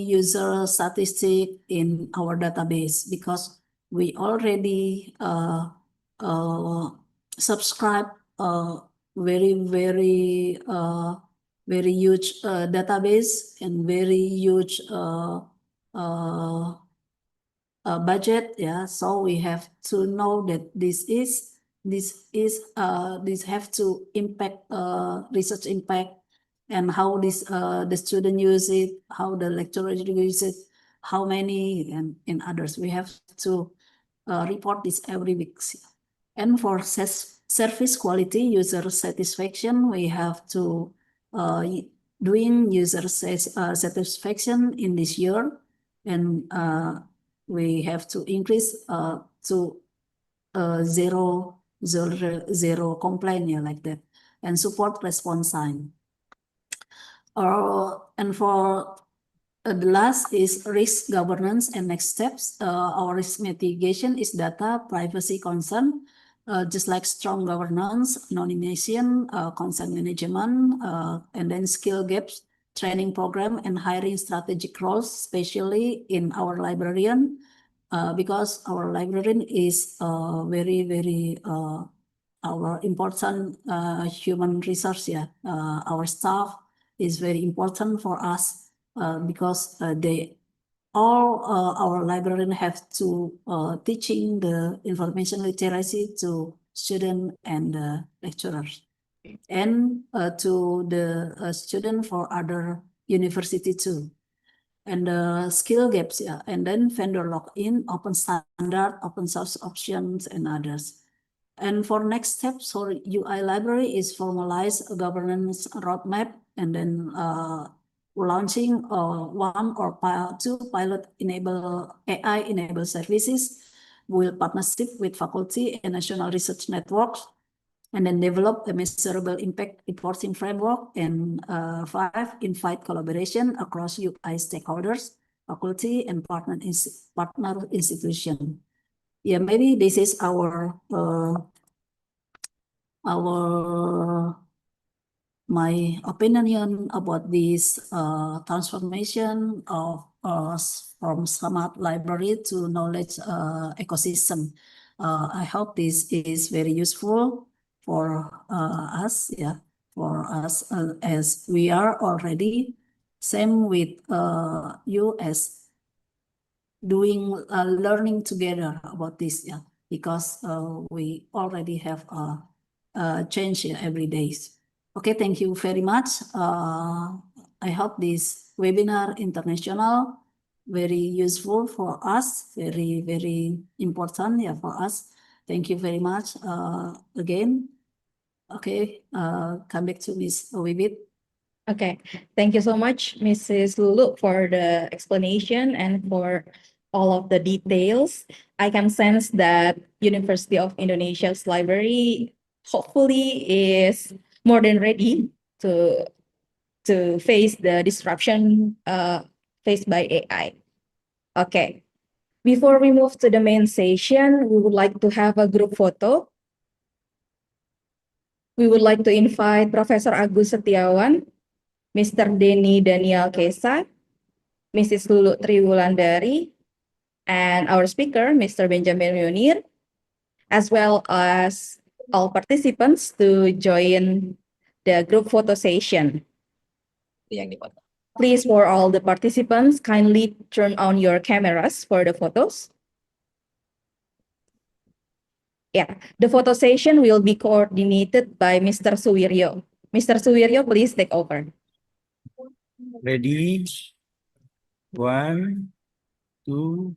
user statistic in our database, because we already subscribe very huge database and very huge budget. Yeah, so we have to know that this have to impact research impact, and how this the student use it, how the lecturer use it, how many, and others. We have to report this every week. And for service quality, user satisfaction, we have to doing user satisfaction in this year, and we have to increase to zero complaint, yeah, like that, and support response time. And for the last is risk governance and next steps. Our risk mitigation is data privacy concern, just like strong governance, anonymization, consent management, and then skill gaps, training program, and hiring strategic roles, especially in our librarian, because our librarian is very our important human resource. Yeah, our staff is very important for us because our librarian have to teaching the information literacy to student and lecturers, and to the student for other university too. And the skill gaps, yeah, and then vendor lock-in, open standard, open source options, and others. And for next steps for UI library is formalize a governance roadmap, and then launching one or two pilot enable AI enable services with partnership with faculty and national research networks, and then develop a measurable impact reporting framework, and 5, invite collaboration across UI stakeholders, faculty, and partner institution. Yeah, maybe this is our my opinion about this transformation of from smart library to knowledge ecosystem. I hope this is very useful for us, yeah, for us as we are already same with you as doing learning together about this, yeah, because we already have a change every day. Okay, thank you very much. I hope this webinar international very useful for us, very, very important, yeah, for us. Thank you very much again. Okay, come back to Ms. Wiwit. Okay, thank you so much, Mrs. Lulu, for the explanation and for all of the details. I can sense that University of Indonesia's library hopefully is more than ready to face the disruption faced by AI. Okay, before we move to the main session, we would like to have a group photo. We would like to invite Professor Agus Setiawan, Mr. Denny Daniel Kesa, Mrs. Lulu Triwulandari, and our speaker, Mr. Benjamin Munir, as well as all participants to join the group photo session. Please, for all the participants, kindly turn on your cameras for the photos. Yeah, the photo session will be coordinated by Mr. Suwiryo. Mr. Suwiryo, please take over. Ready? 1, 2,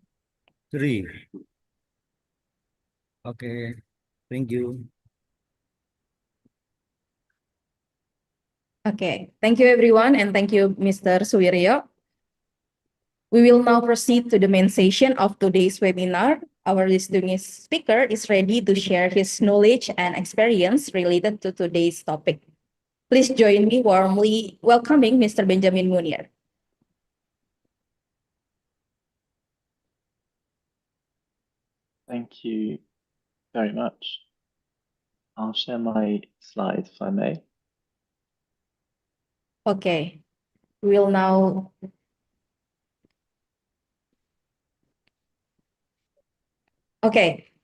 3. Okay, thank you. Okay, thank you everyone, and thank you, Mr. Suwiryo. We will now proceed to the main session of today's webinar. Our distinguished speaker is ready to share his knowledge and experience related to today's topic. Please join me warmly welcoming Mr. Benjamin Munir. Thank you very much. I'll share my slides if I may. Okay, we'll now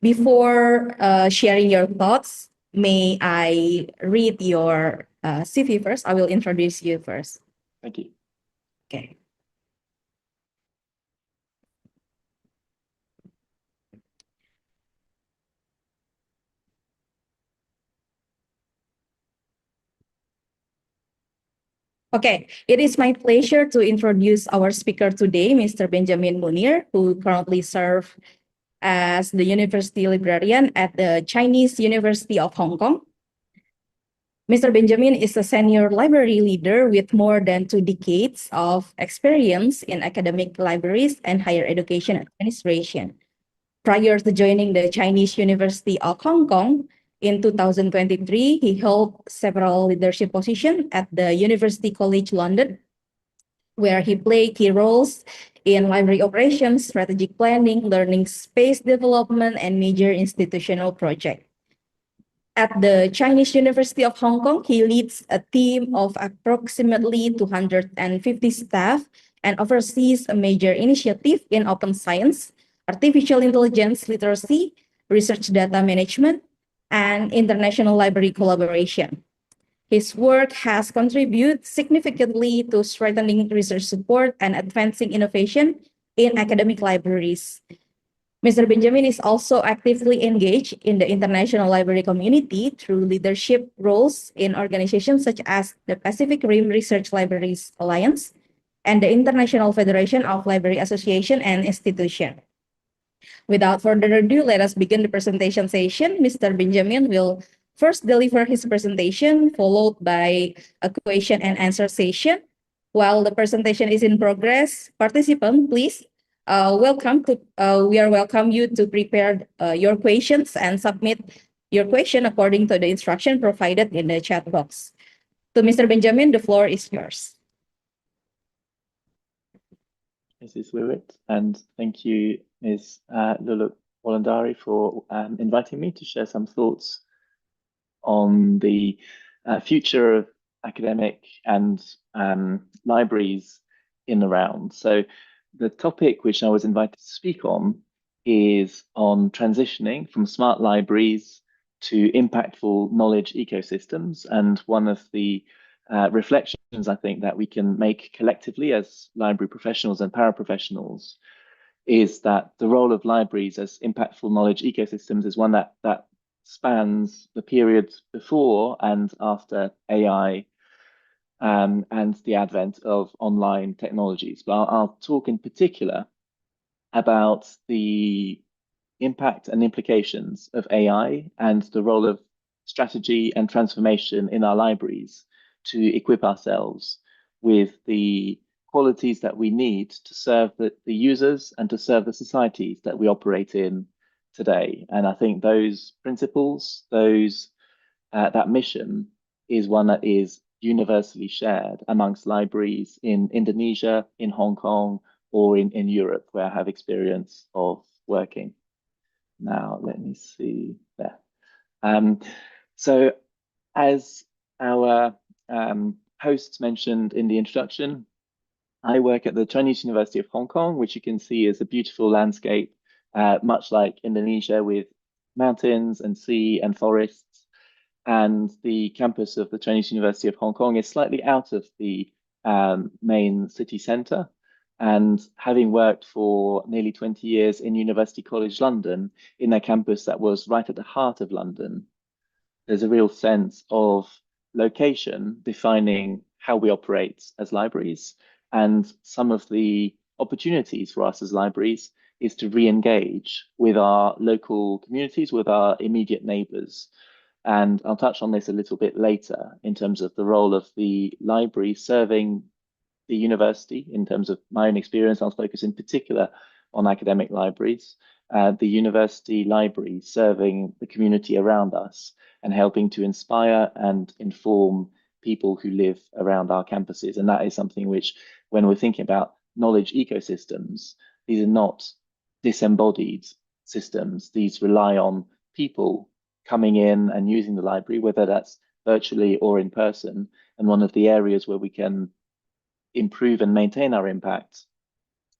before sharing your thoughts, may I read your CV first? I will introduce you first. Thank you. Okay. Okay, it is my pleasure to introduce our speaker today, Mr. Benjamin Munir, who currently serves as the university librarian at the Chinese University of Hong Kong. Mr. Benjamin is a senior library leader with more than 2 decades of experience in academic libraries and higher education administration. Prior to joining the Chinese University of Hong Kong, in 2023, he held several leadership positions at the University College London, where he played key roles in library operations, strategic planning, learning space development, and major institutional projects. At the Chinese University of Hong Kong, he leads a team of approximately 250 staff and oversees a major initiative in open science, artificial intelligence literacy, research data management, and international library collaboration. His work has contributed significantly to strengthening research support and advancing innovation in academic libraries. Mr. Benjamin is also actively engaged in the international library community through leadership roles in organizations such as the Pacific Rim Research Libraries Alliance, and the International Federation of Library Association and Institution. Without further ado, let us begin the presentation session. Mr. Benjamin will first deliver his presentation, followed by a question and answer session. While the presentation is in progress, participants, please we are welcome you to prepare your questions and submit your question according to the instruction provided in the chat box. To Mr. Benjamin, the floor is yours. Mrs. Wiwit, and thank you, Ms. Luluk Wolandari, for inviting me to share some thoughts on the future of academic and libraries in the round. So the topic which I was invited to speak on is on transitioning from smart libraries to impactful knowledge ecosystems. And one of the reflections I think that we can make collectively as library professionals and paraprofessionals is that the role of libraries as impactful knowledge ecosystems is one that spans the period before and after AI and the advent of online technologies. But I'll talk in particular about the impact and implications of AI and the role of strategy and transformation in our libraries to equip ourselves with the qualities that we need to serve the users and to serve the societies that we operate in today. And I think those principles, that mission is one that is universally shared amongst libraries in Indonesia, in Hong Kong, or in Europe, where I have experience of working. Now, let me see there. So as our hosts mentioned in the introduction, I work at the Chinese University of Hong Kong, which you can see is a beautiful landscape, much like Indonesia, with mountains and sea and forests. And the campus of the Chinese University of Hong Kong is slightly out of the main city centre. And having worked for nearly 20 years in University College London, in a campus that was right at the heart of London, there's a real sense of location defining how we operate as libraries. And some of the opportunities for us as libraries is to re-engage with our local communities, with our immediate neighbours. And I'll touch on this a little bit later in terms of the role of the library serving the university. In terms of my own experience, I'll focus in particular on academic libraries, the university library serving the community around us and helping to inspire and inform people who live around our campuses. And that is something which, when we're thinking about knowledge ecosystems, these are not disembodied systems. These rely on people coming in and using the library, whether that's virtually or in person. And one of the areas where we can improve and maintain our impact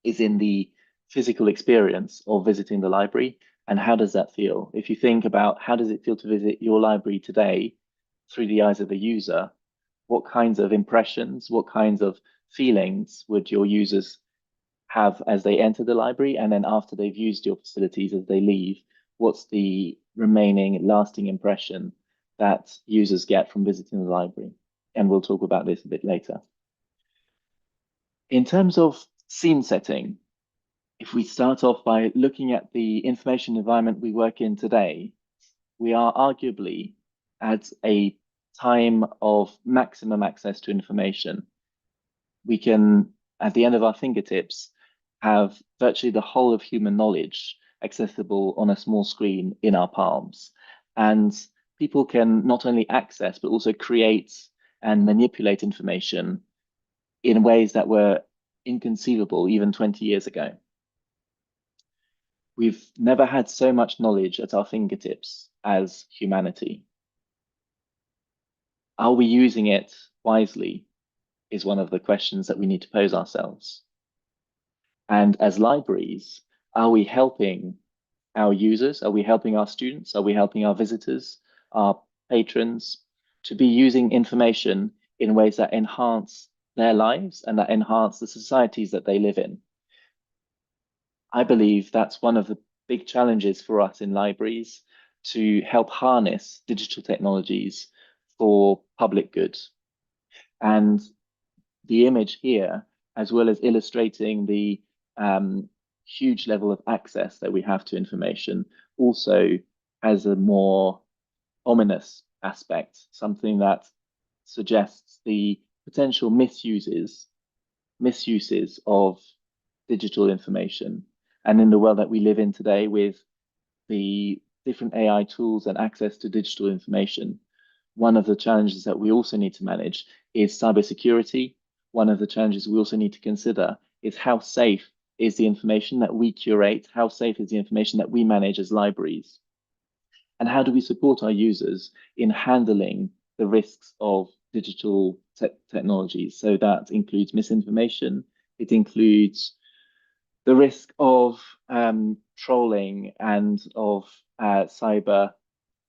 is in the physical experience of visiting the library. And how does that feel? If you think about how does it feel to visit your library today through the eyes of the user, what kinds of impressions, what kinds of feelings would your users have as they enter the library? And then after they've used your facilities, as they leave, what's the remaining lasting impression that users get from visiting the library? And we'll talk about this a bit later. In terms of scene setting, if we start off by looking at the information environment we work in today, we are arguably at a time of maximum access to information. We can, at the end of our fingertips, have virtually the whole of human knowledge accessible on a small screen in our palms. And people can not only access, but also create and manipulate information in ways that were inconceivable even 20 years ago. We've never had so much knowledge at our fingertips as humanity. Are we using it wisely is one of the questions that we need to pose ourselves. And as libraries, are we helping our users? Are we helping our students? Are we helping our visitors, our patrons, to be using information in ways that enhance their lives and that enhance the societies that they live in? I believe that's one of the big challenges for us in libraries, to help harness digital technologies for public good. And the image here as well as illustrating the huge level of access that we have to information, also has a more ominous aspect, something that suggests the potential misuses of digital information. And in the world that we live in today, with the different AI tools and access to digital information, one of the challenges that we also need to manage is cybersecurity. One of the challenges we also need to consider is how safe is the information that we curate, how safe is the information that we manage as libraries, and how do we support our users in handling the risks of digital technologies. So that includes misinformation, it includes the risk of trolling and of cyber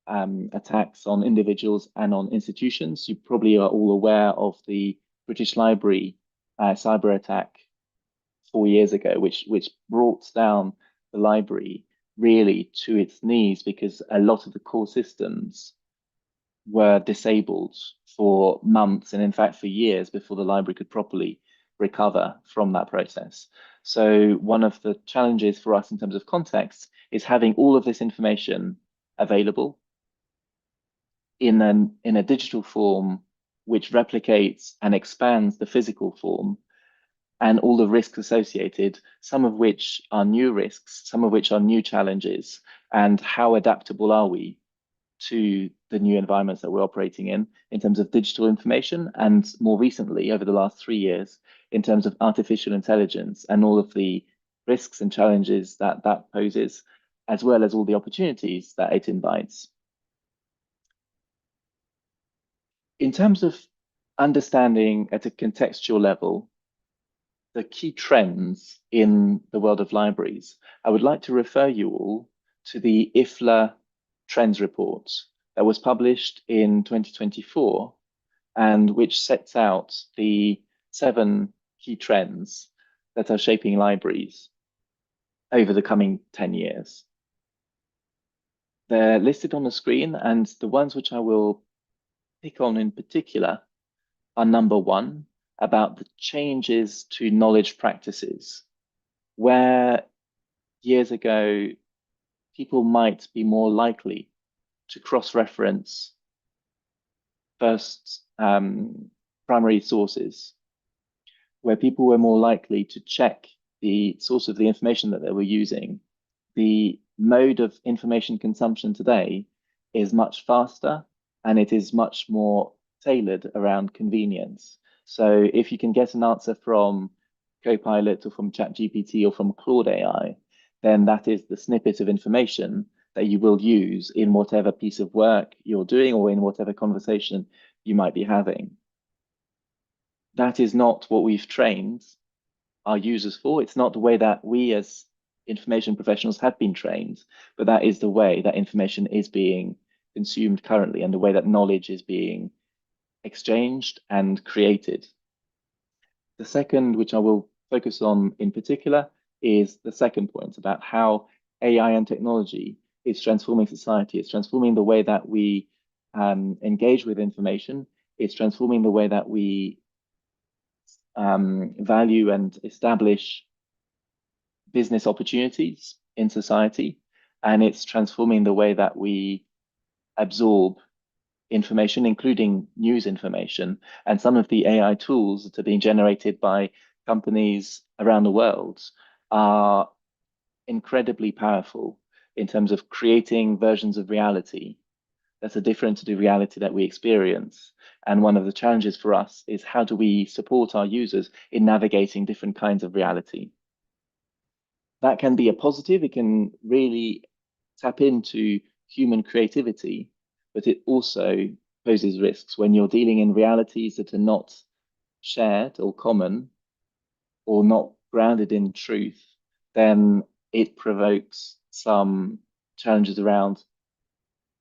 attacks on individuals and on institutions. You probably are all aware of the British Library cyber attack 4 years ago, which brought down the library really to its knees, because a lot of the core systems were disabled for months and in fact for years before the library could properly recover from that process. So one of the challenges for us in terms of context is having all of this information available in a digital form which replicates and expands the physical form, and all the risks associated, some of which are new risks, some of which are new challenges, and how adaptable are we to the new environments that we're operating in terms of digital information, and more recently, over the last 3 years, in terms of artificial intelligence and all of the risks and challenges that that poses, as well as all the opportunities that it invites. In terms of understanding at a contextual level the key trends in the world of libraries, I would like to refer you all to the IFLA Trends Report that was published in 2024 and which sets out the 7 key trends that are shaping libraries over the coming 10 years. They're listed on the screen, and the ones which I will pick on in particular are number 1, about the changes to knowledge practices, where years ago people might be more likely to cross-reference first primary sources, where people were more likely to check the source of the information that they were using. The mode of information consumption today is much faster, and it is much more tailored around convenience. So if you can get an answer from Copilot or from ChatGPT or from Claude AI, then that is the snippet of information that you will use in whatever piece of work you're doing or in whatever conversation you might be having. That is not what we've trained our users for. It's not the way that we as information professionals have been trained, but that is the way that information is being consumed currently and the way that knowledge is being exchanged and created. The second, which I will focus on in particular, is the second point about how AI and technology is transforming society. It's transforming the way that we engage with information. It's transforming the way that we value and establish business opportunities in society. And it's transforming the way that we absorb information, including news information. And some of the AI tools that are being generated by companies around the world are incredibly powerful in terms of creating versions of reality that are different to the reality that we experience. And one of the challenges for us is how do we support our users in navigating different kinds of reality? That can be a positive. It can really tap into human creativity, but it also poses risks when you're dealing in realities that are not shared or common or not grounded in truth. Then it provokes some challenges around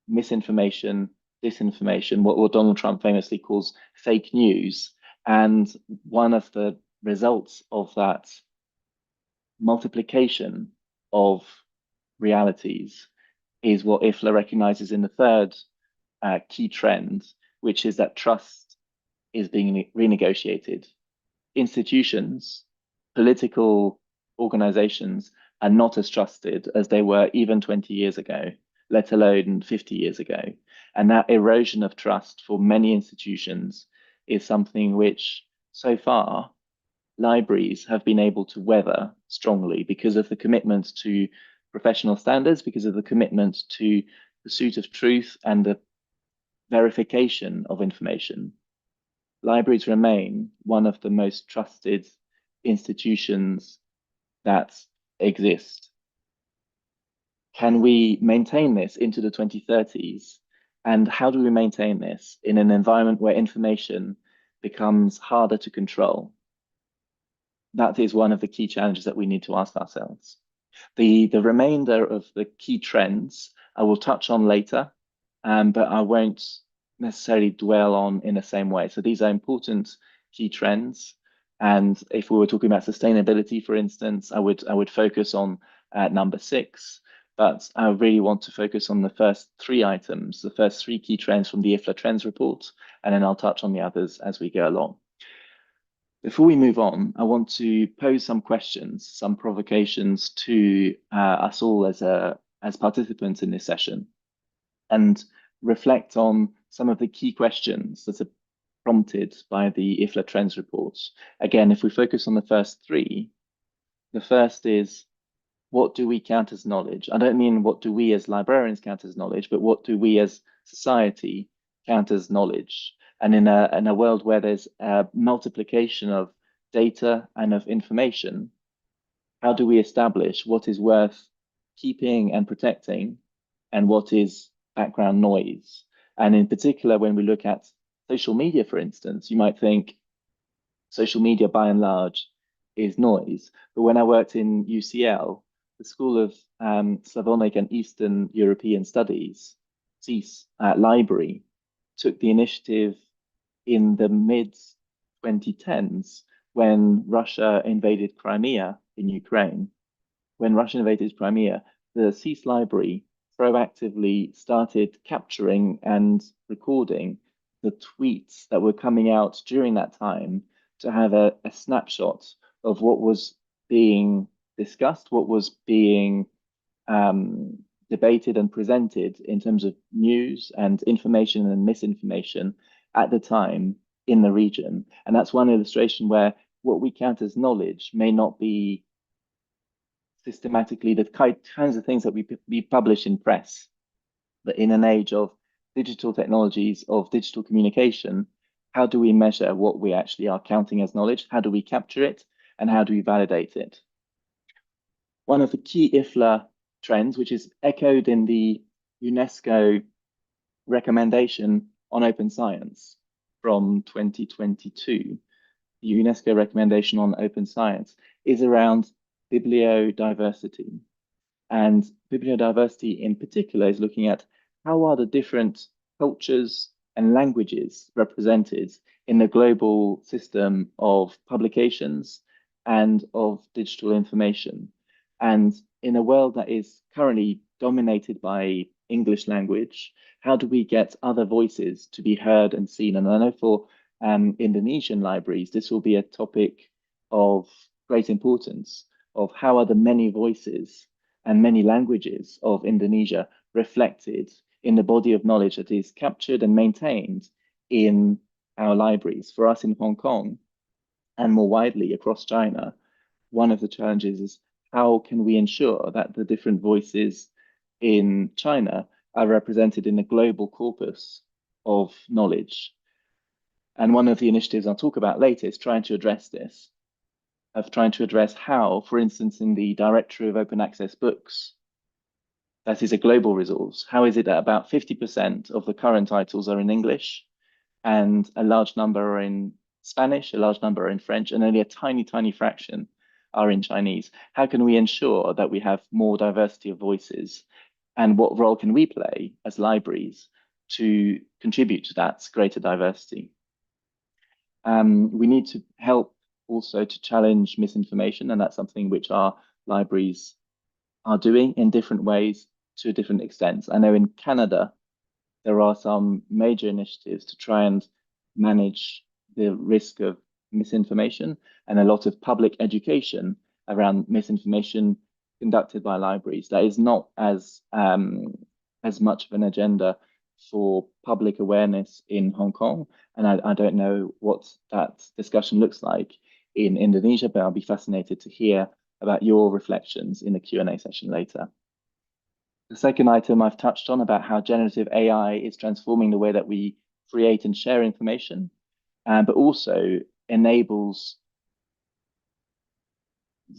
misinformation, disinformation, what Donald Trump famously calls fake news. And one of the results of that multiplication of realities is what IFLA recognizes in the third key trend, which is that trust is being renegotiated. institutions, political organizations are not as trusted as they were even 20 years ago, let alone 50 years ago. And that erosion of trust for many institutions is something which, so far, libraries have been able to weather strongly because of the commitment to professional standards, because of the commitment to pursuit of truth and the verification of information. Libraries remain one of the most trusted institutions that exist. Can we maintain this into the 2030s? And how do we maintain this in an environment where information becomes harder to control? That is one of the key challenges that we need to ask ourselves. The remainder of the key trends I will touch on later, but I won't necessarily dwell on in the same way. So these are important key trends. And if we were talking about sustainability, for instance, I would focus on number 6. But I really want to focus on the first 3 items, the first 3 key trends from the IFLA Trends report, and then I'll touch on the others as we go along. Before we move on, I want to pose some questions, some provocations to us all as participants in this session, and reflect on some of the key questions that are prompted by the IFLA Trends report. Again, if we focus on the first 3, the first is, what do we count as knowledge? I don't mean what do we as librarians count as knowledge, but what do we as society count as knowledge? And in a world where there's a multiplication of data and of information, how do we establish what is worth keeping and protecting and what is background noise? And in particular, when we look at social media, for instance, you might think social media by and large is noise. But when I worked in UCL, the School of Slavonic and Eastern European Studies, SEAS library, took the initiative in the mid-2010s when Russia invaded Crimea in Ukraine. When Russia invaded Crimea, the SEAS library proactively started capturing and recording the tweets that were coming out during that time to have a snapshot of what was being discussed, what was being debated and presented in terms of news and information and misinformation at the time in the region. And that's one illustration where what we count as knowledge may not be systematically the kinds of things that we publish in press. But in an age of digital technologies, of digital communication, how do we measure what we actually are counting as knowledge? How do we capture it? And how do we validate it? One of the key IFLA trends, which is echoed in the UNESCO recommendation on open science from 2022, the UNESCO recommendation on open science, is around bibliodiversity. And bibliodiversity in particular is looking at how are the different cultures and languages represented in the global system of publications and of digital information. And in a world that is currently dominated by English language, how do we get other voices to be heard and seen? And I know for Indonesian libraries, this will be a topic of great importance, of how are the many voices and many languages of Indonesia reflected in the body of knowledge that is captured and maintained in our libraries. For us in Hong Kong, and more widely across China, one of the challenges is how can we ensure that the different voices in China are represented in the global corpus of knowledge? And one of the initiatives I'll talk about later is trying to address this, of trying to address how, for instance, in the Directory of Open Access Books, that is a global resource, how is it that about 50% of the current titles are in English and a large number are in Spanish, a large number are in French, and only a tiny, tiny fraction are in Chinese? How can we ensure that we have more diversity of voices? And what role can we play as libraries to contribute to that greater diversity? We need to help also to challenge misinformation, and that's something which our libraries are doing in different ways to different extents. I know in Canada, there are some major initiatives to try and manage the risk of misinformation and a lot of public education around misinformation conducted by libraries. That is not as much of an agenda for public awareness in Hong Kong, and I don't know what that discussion looks like in Indonesia, but I'll be fascinated to hear about your reflections in the Q&A session later. The second item I've touched on about how generative AI is transforming the way that we create and share information, but also enables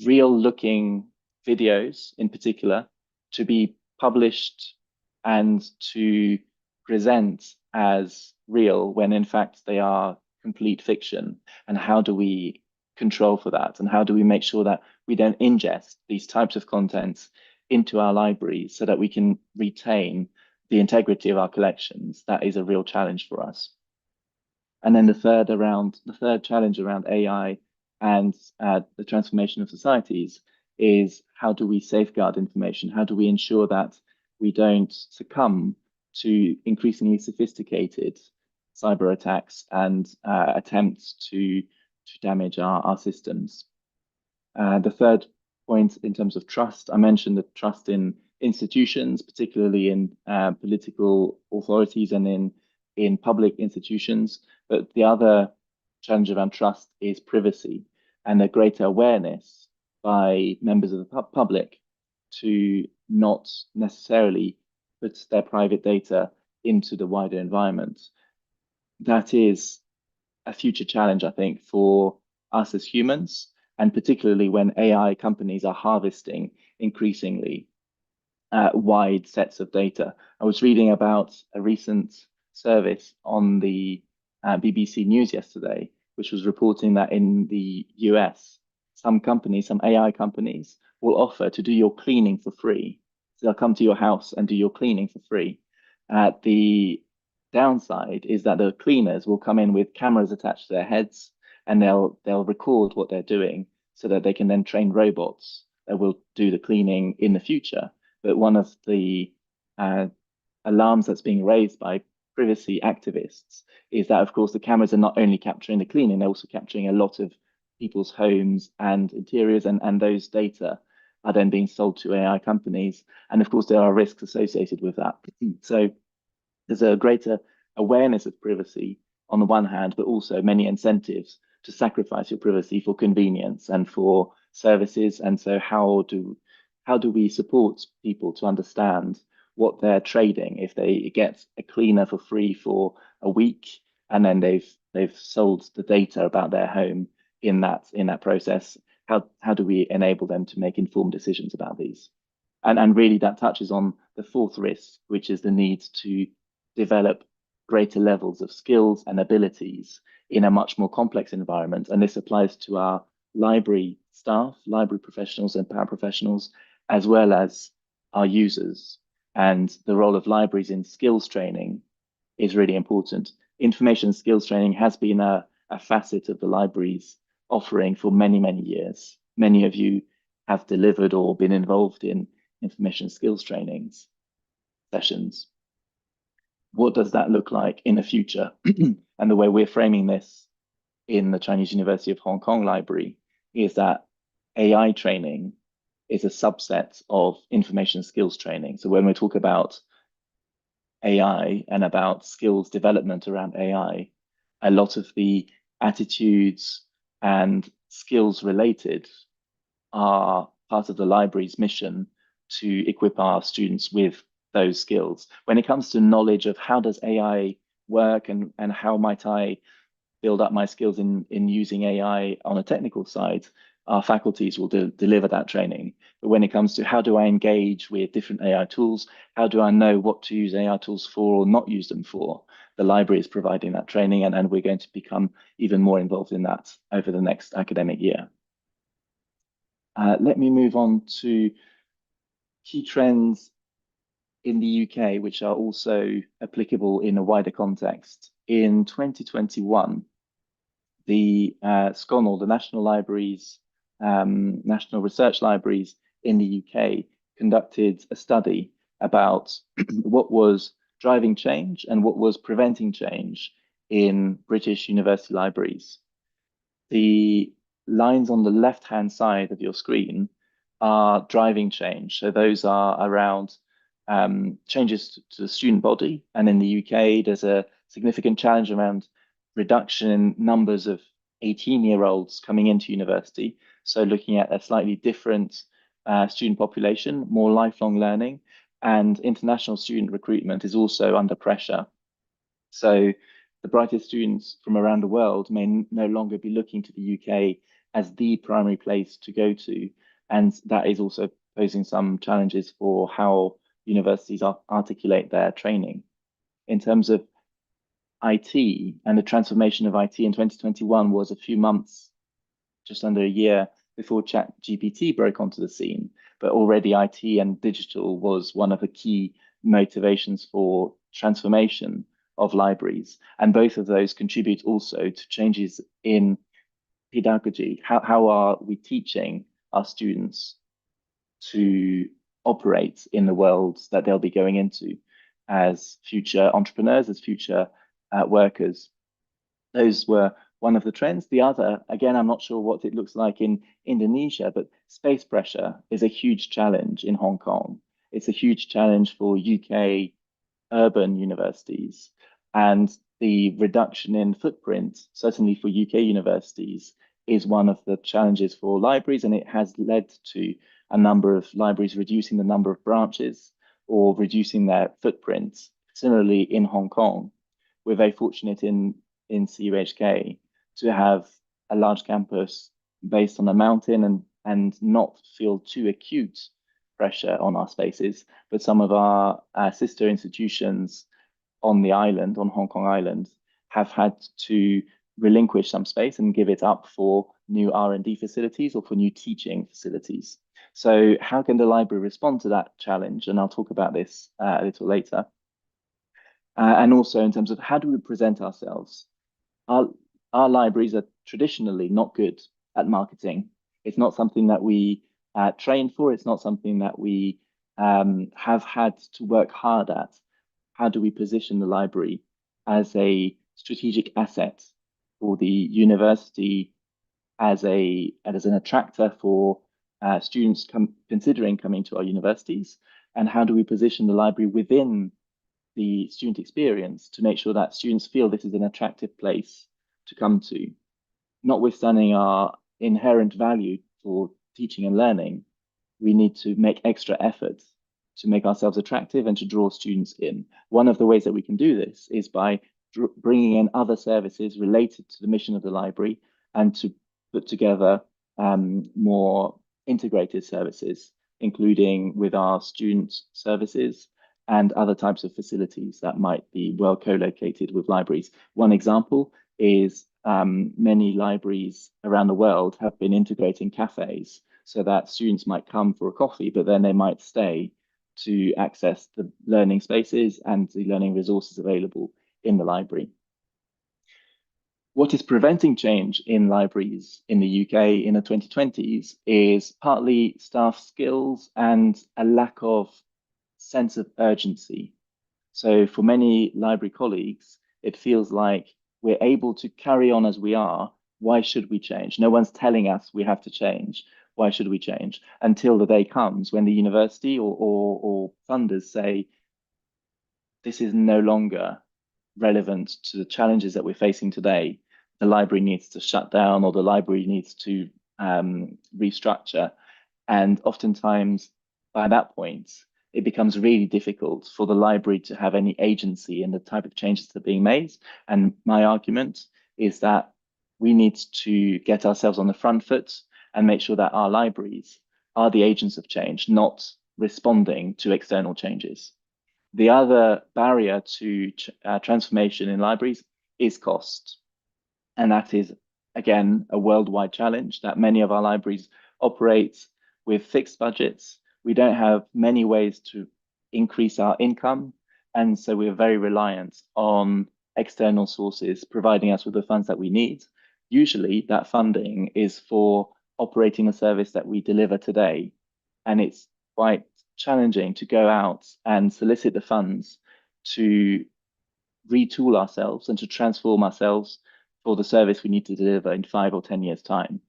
real-looking videos in particular to be published and to present as real when in fact they are complete fiction. And how do we control for that? And how do we make sure that we don't ingest these types of contents into our libraries so that we can retain the integrity of our collections? That is a real challenge for us. And then the third challenge around AI and the transformation of societies is, how do we safeguard information? How do we ensure that we don't succumb to increasingly sophisticated cyber attacks and attempts to damage our systems? The third point in terms of trust, I mentioned the trust in institutions, particularly in political authorities and in public institutions. But the other challenge around trust is privacy and a greater awareness by members of the public to not necessarily put their private data into the wider environment. That is a future challenge, I think, for us as humans, and particularly when AI companies are harvesting increasingly wide sets of data. I was reading about a recent service on the BBC News yesterday, which was reporting that in the US, some AI companies will offer to do your cleaning for free. So they'll come to your house and do your cleaning for free. The downside is that the cleaners will come in with cameras attached to their heads, and they'll record what they're doing so that they can then train robots that will do the cleaning in the future. But one of the alarms that's being raised by privacy activists is that, of course, the cameras are not only capturing the cleaning, they're also capturing a lot of people's homes and interiors, and those data are then being sold to AI companies. And of course, there are risks associated with that. So there's a greater awareness of privacy on the one hand, but also many incentives to sacrifice your privacy for convenience and for services. And so how do we support people to understand what they're trading if they get a cleaner for free for a week and then they've sold the data about their home in that process? How do we enable them to make informed decisions about these? And really that touches on the fourth risk, which is the need to develop greater levels of skills and abilities in a much more complex environment. And this applies to our library staff, library professionals and paraprofessionals, as well as our users. And the role of libraries in skills training is really important. Information skills training has been a facet of the library's offering for many, many years. Many of you have delivered or been involved in information skills trainings sessions. What does that look like in the future? And the way we're framing this in the Chinese University of Hong Kong Library is that AI training is a subset of information skills training. So when we talk about AI and about skills development around AI, a lot of the attitudes and skills related are part of the library's mission to equip our students with those skills. When it comes to knowledge of how does AI work and how might I build up my skills in using AI on a technical side, our faculties will deliver that training. But when it comes to how do I engage with different AI tools, how do I know what to use AI tools for or not use them for, the library is providing that training, and we're going to become even more involved in that over the next academic year. Let me move on to key trends in the UK, which are also applicable in a wider context. In 2021, the SCONL, the National Libraries, National Research Libraries in the UK, conducted a study about what was driving change and what was preventing change in British university libraries. the lines on the left-hand side of your screen are driving change. So those are around changes to the student body. And in the UK, there's a significant challenge around reduction in numbers of 18-year-olds coming into university. So looking at a slightly different student population, more lifelong learning, and international student recruitment is also under pressure. So the brightest students from around the world may no longer be looking to the UK as the primary place to go to. And that is also posing some challenges for how universities articulate their training. In terms of IT, and the transformation of IT in 2021 was a few months, just under a year before ChatGPT broke onto the scene. But already IT and digital was one of the key motivations for transformation of libraries. And both of those contribute also to changes in pedagogy. How are we teaching our students to operate in the world that they'll be going into as future entrepreneurs, as future workers? Those were one of the trends. The other, again, I'm not sure what it looks like in Indonesia, but space pressure is a huge challenge in Hong Kong. It's a huge challenge for UK urban universities. And the reduction in footprint, certainly for UK universities, is one of the challenges for libraries, and it has led to a number of libraries reducing the number of branches or reducing their footprints. Similarly, in Hong Kong, we're very fortunate in CUHK to have a large campus based on a mountain and not feel too acute pressure on our spaces, but some of our sister institutions on the island, on Hong Kong Island, have had to relinquish some space and give it up for new R&D facilities or for new teaching facilities. So how can the library respond to that challenge? And I'll talk about this a little later. And also in terms of how do we present ourselves? Our libraries are traditionally not good at marketing. It's not something that we train for. It's not something that we have had to work hard at. How do we position the library as a strategic asset for the university, as an attractor for students considering coming to our universities? And how do we position the library within the student experience to make sure that students feel this is an attractive place to come to? Notwithstanding our inherent value for teaching and learning, we need to make extra efforts to make ourselves attractive and to draw students in. One of the ways that we can do this is by bringing in other services related to the mission of the library and to put together more integrated services, including with our student services and other types of facilities that might be well co-located with libraries. One example is many libraries around the world have been integrating cafes so that students might come for a coffee, but then they might stay to access the learning spaces and the learning resources available in the library. What is preventing change in libraries in the UK in the 2020s is partly staff skills and a lack of sense of urgency. So for many library colleagues, it feels like we're able to carry on as we are. Why should we change? No one's telling us we have to change. Why should we change? Until the day comes when the university or funders say, this is no longer relevant to the challenges that we're facing today. The library needs to shut down, or the library needs to restructure. And oftentimes, by that point, it becomes really difficult for the library to have any agency in the type of changes that are being made. And my argument is that we need to get ourselves on the front foot and make sure that our libraries are the agents of change, not responding to external changes. The other barrier to transformation in libraries is cost. And that is, again, a worldwide challenge that many of our libraries operate with fixed budgets. We don't have many ways to increase our income. And so we're very reliant on external sources providing us with the funds that we need. Usually that funding is for operating a service that we deliver today. And it's quite challenging to go out and solicit the funds to retool ourselves and to transform ourselves for the service we need to deliver in 5 or 10 years' time.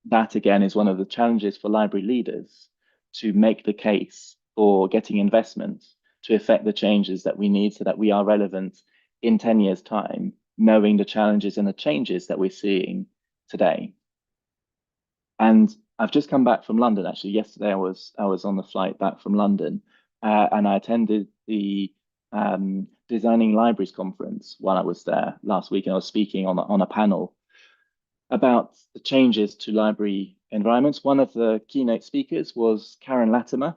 That again is one of the challenges for library leaders, to make the case for getting investment to effect the changes that we need so that we are relevant in 10 years' time, knowing the challenges and the changes that we're seeing today. And I've just come back from London. Actually, yesterday I was on the flight back from London, and I attended the Designing Libraries conference while I was there last week, and I was speaking on a panel about the changes to library environments. One of the keynote speakers was Karen Latimer,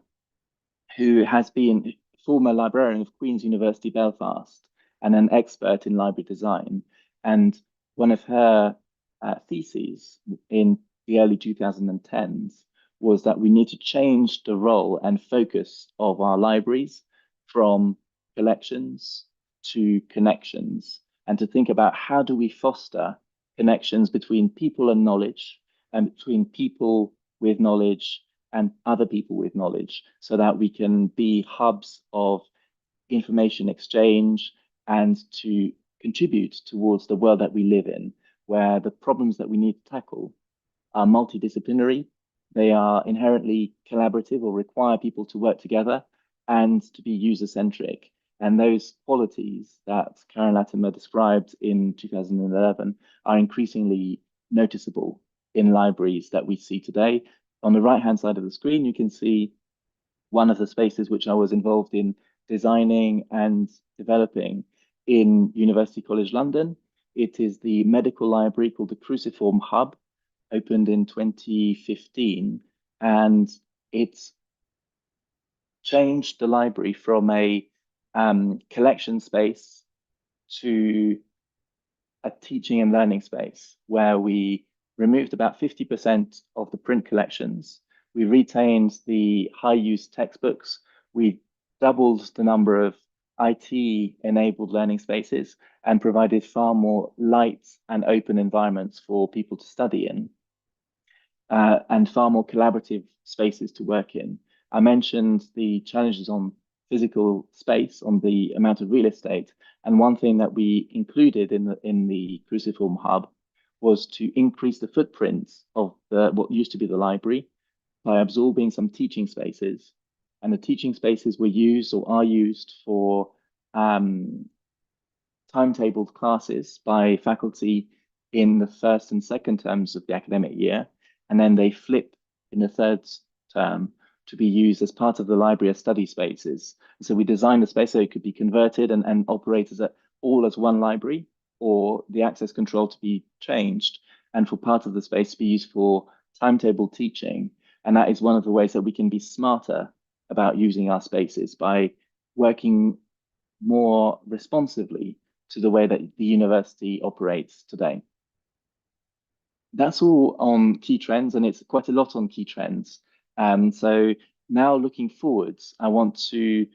who has been former librarian of Queen's University Belfast and an expert in library design. And one of her theses in the early 2010s was that we need to change the role and focus of our libraries from collections to connections, and to think about how do we foster connections between people and knowledge, and between people with knowledge and other people with knowledge, so that we can be hubs of information exchange and to contribute towards the world that we live in, where the problems that we need to tackle are multidisciplinary, they are inherently collaborative or require people to work together, and to be user-centric. And those qualities that Karen Latimer described in 2011 are increasingly noticeable in libraries that we see today. On the right-hand side of the screen, you can see one of the spaces which I was involved in designing and developing in University College London. It is the medical library called the Cruciform Hub, opened in 2015, and it's changed the library from a collection space to a teaching and learning space, where we removed about 50% of the print collections. We retained the high-use textbooks. We doubled the number of IT-enabled learning spaces and provided far more light and open environments for people to study in, and far more collaborative spaces to work in. I mentioned the challenges on physical space, on the amount of real estate, and one thing that we included in the Cruciform Hub was to increase the footprint of what used to be the library by absorbing some teaching spaces. And the teaching spaces were used or are used for timetabled classes by faculty in the first and second terms of the academic year, and then they flip in the third term to be used as part of the library as study spaces. So we designed the space so it could be converted and operate as all as one library, or the access control to be changed, and for part of the space to be used for timetable teaching. And that is one of the ways that we can be smarter about using our spaces, by working more responsively to the way that the university operates today. That's all on key trends, and it's quite a lot on key trends. So now looking forwards, I want to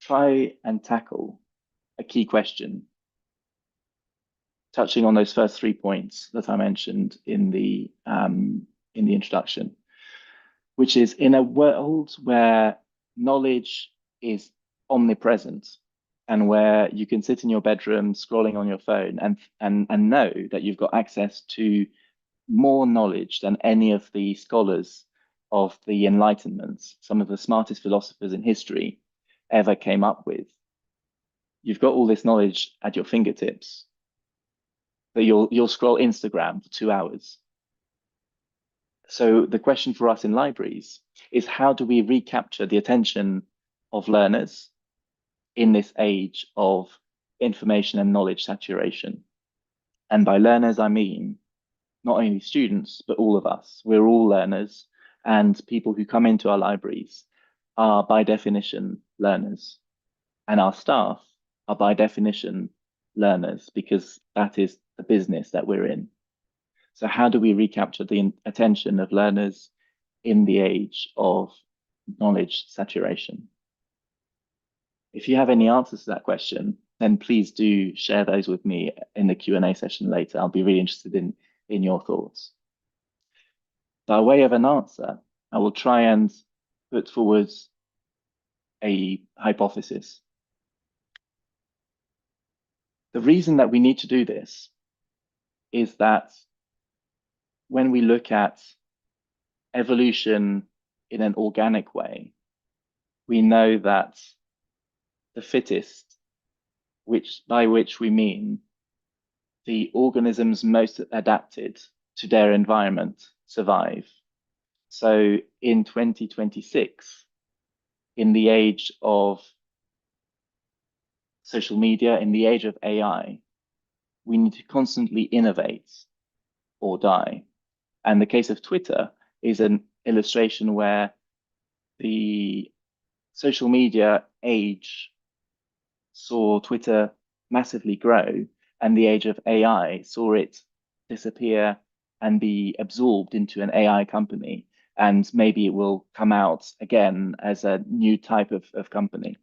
try and tackle a key question, touching on those first 3 points that I mentioned in the introduction, which is, in a world where knowledge is omnipresent and where you can sit in your bedroom scrolling on your phone and know that you've got access to more knowledge than any of the scholars of the Enlightenment, some of the smartest philosophers in history, ever came up with. You've got all this knowledge at your fingertips, but you'll scroll Instagram for 2 hours. So the question for us in libraries is, how do we recapture the attention of learners in this age of information and knowledge saturation? And by learners, I mean not only students, but all of us. We're all learners, and people who come into our libraries are by definition learners. And our staff are by definition learners, because that is the business that we're in. So how do we recapture the attention of learners in the age of knowledge saturation? If you have any answers to that question, then please do share those with me in the Q&A session later. I'll be really interested in your thoughts. By way of an answer, I will try and put forward a hypothesis. The reason that we need to do this is that when we look at evolution in an organic way, we know that the fittest, by which we mean the organisms most adapted to their environment, survive. So in 2026, in the age of social media, in the age of AI, we need to constantly innovate or die. And the case of Twitter is an illustration where the social media age saw Twitter massively grow, and the age of AI saw it disappear and be absorbed into an AI company. And maybe it will come out again as a new type of company.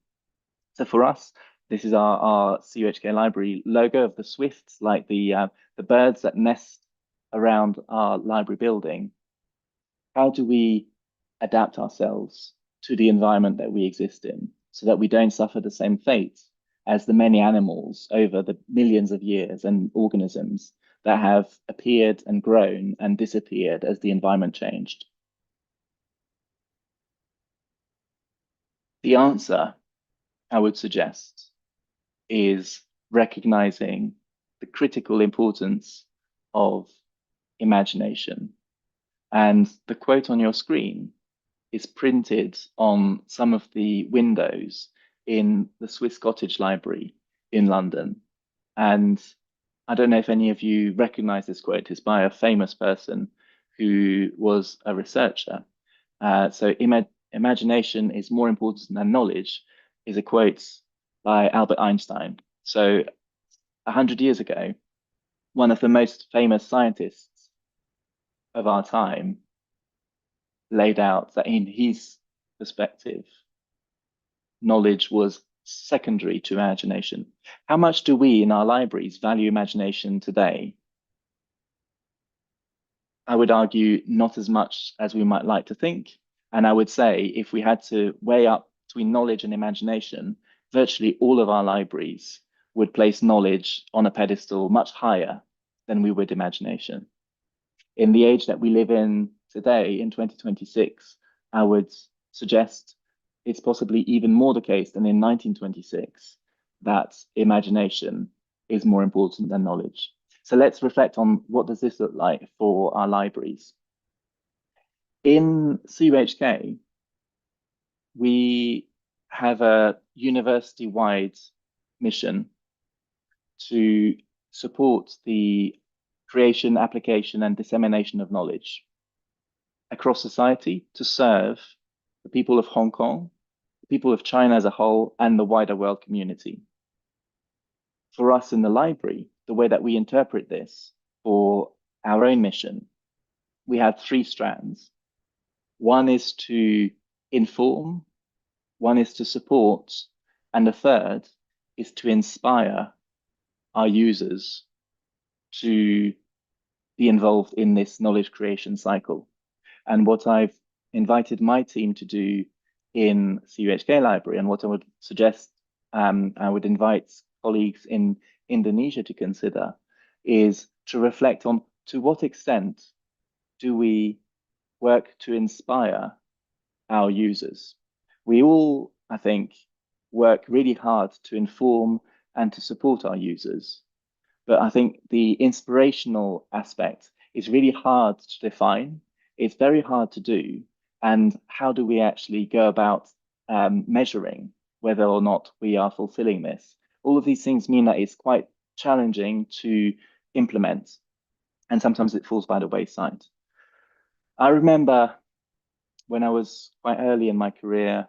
So for us, this is our CUHK library logo of the swifts, like the birds that nest around our library building. How do we adapt ourselves to the environment that we exist in so that we don't suffer the same fate as the many animals over the millions of years and organisms that have appeared and grown and disappeared as the environment changed? The answer, I would suggest, is recognizing the critical importance of imagination. And the quote on your screen is printed on some of the windows in the Swiss Cottage Library in London. And I don't know if any of you recognize this quote. It's by a famous person who was a researcher. So imagination is more important than knowledge is a quote by Albert Einstein. So 100 years ago, one of the most famous scientists of our time laid out that in his perspective, knowledge was secondary to imagination. How much do we in our libraries value imagination today? I would argue not as much as we might like to think. And I would say if we had to weigh up between knowledge and imagination, virtually all of our libraries would place knowledge on a pedestal much higher than we would imagination. In the age that we live in today, in 2026, I would suggest it's possibly even more the case than in 1926 that imagination is more important than knowledge. So let's reflect on what does this look like for our libraries. In CUHK, we have a university-wide mission to support the creation, application, and dissemination of knowledge across society to serve the people of Hong Kong, the people of China as a whole, and the wider world community. For us in the library, the way that we interpret this for our own mission, we have three strands. One is to inform, one is to support, and the third is to inspire our users to be involved in this knowledge creation cycle. And what I've invited my team to do in CUHK Library, and what I would suggest I would invite colleagues in Indonesia to consider, is to reflect on to what extent do we work to inspire our users. We all, I think, work really hard to inform and to support our users. But I think the inspirational aspect is really hard to define. It's very hard to do. And how do we actually go about measuring whether or not we are fulfilling this? All of these things mean that it's quite challenging to implement. And sometimes it falls by the wayside. I remember when I was quite early in my career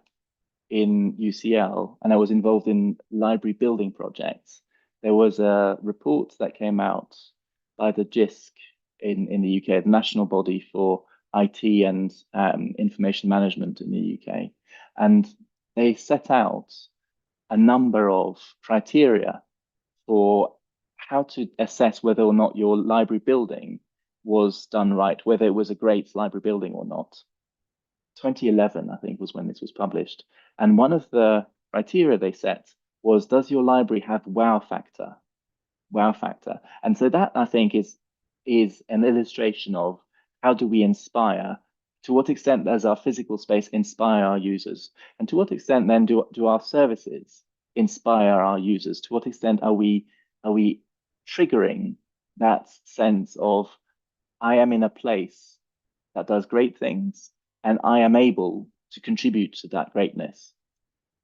in UCL and I was involved in library building projects, there was a report that came out by the JISC in the UK, the national body for IT and information management in the UK. And they set out a number of criteria for how to assess whether or not your library building was done right, whether it was a great library building or not. 2011, I think, was when this was published. And one of the criteria they set was, does your library have wow factor? Wow factor. And so that, I think, is is an illustration of how do we inspire, to what extent does our physical space inspire our users, and to what extent then do our services inspire our users? To what extent are we triggering that sense of, I am in a place that does great things and I am able to contribute to that greatness?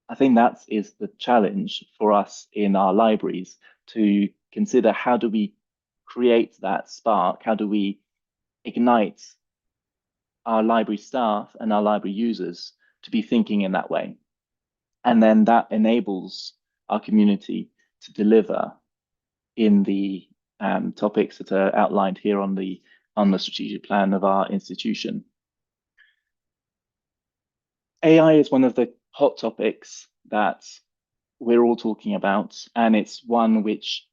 I think that is the challenge for us in our libraries, to consider how do we create that spark, how do we ignite our library staff and our library users to be thinking in that way. And then that enables our community to deliver in the topics that are outlined here on the strategic plan of our institution. AI is one of the hot topics that we're all talking about, and it's one which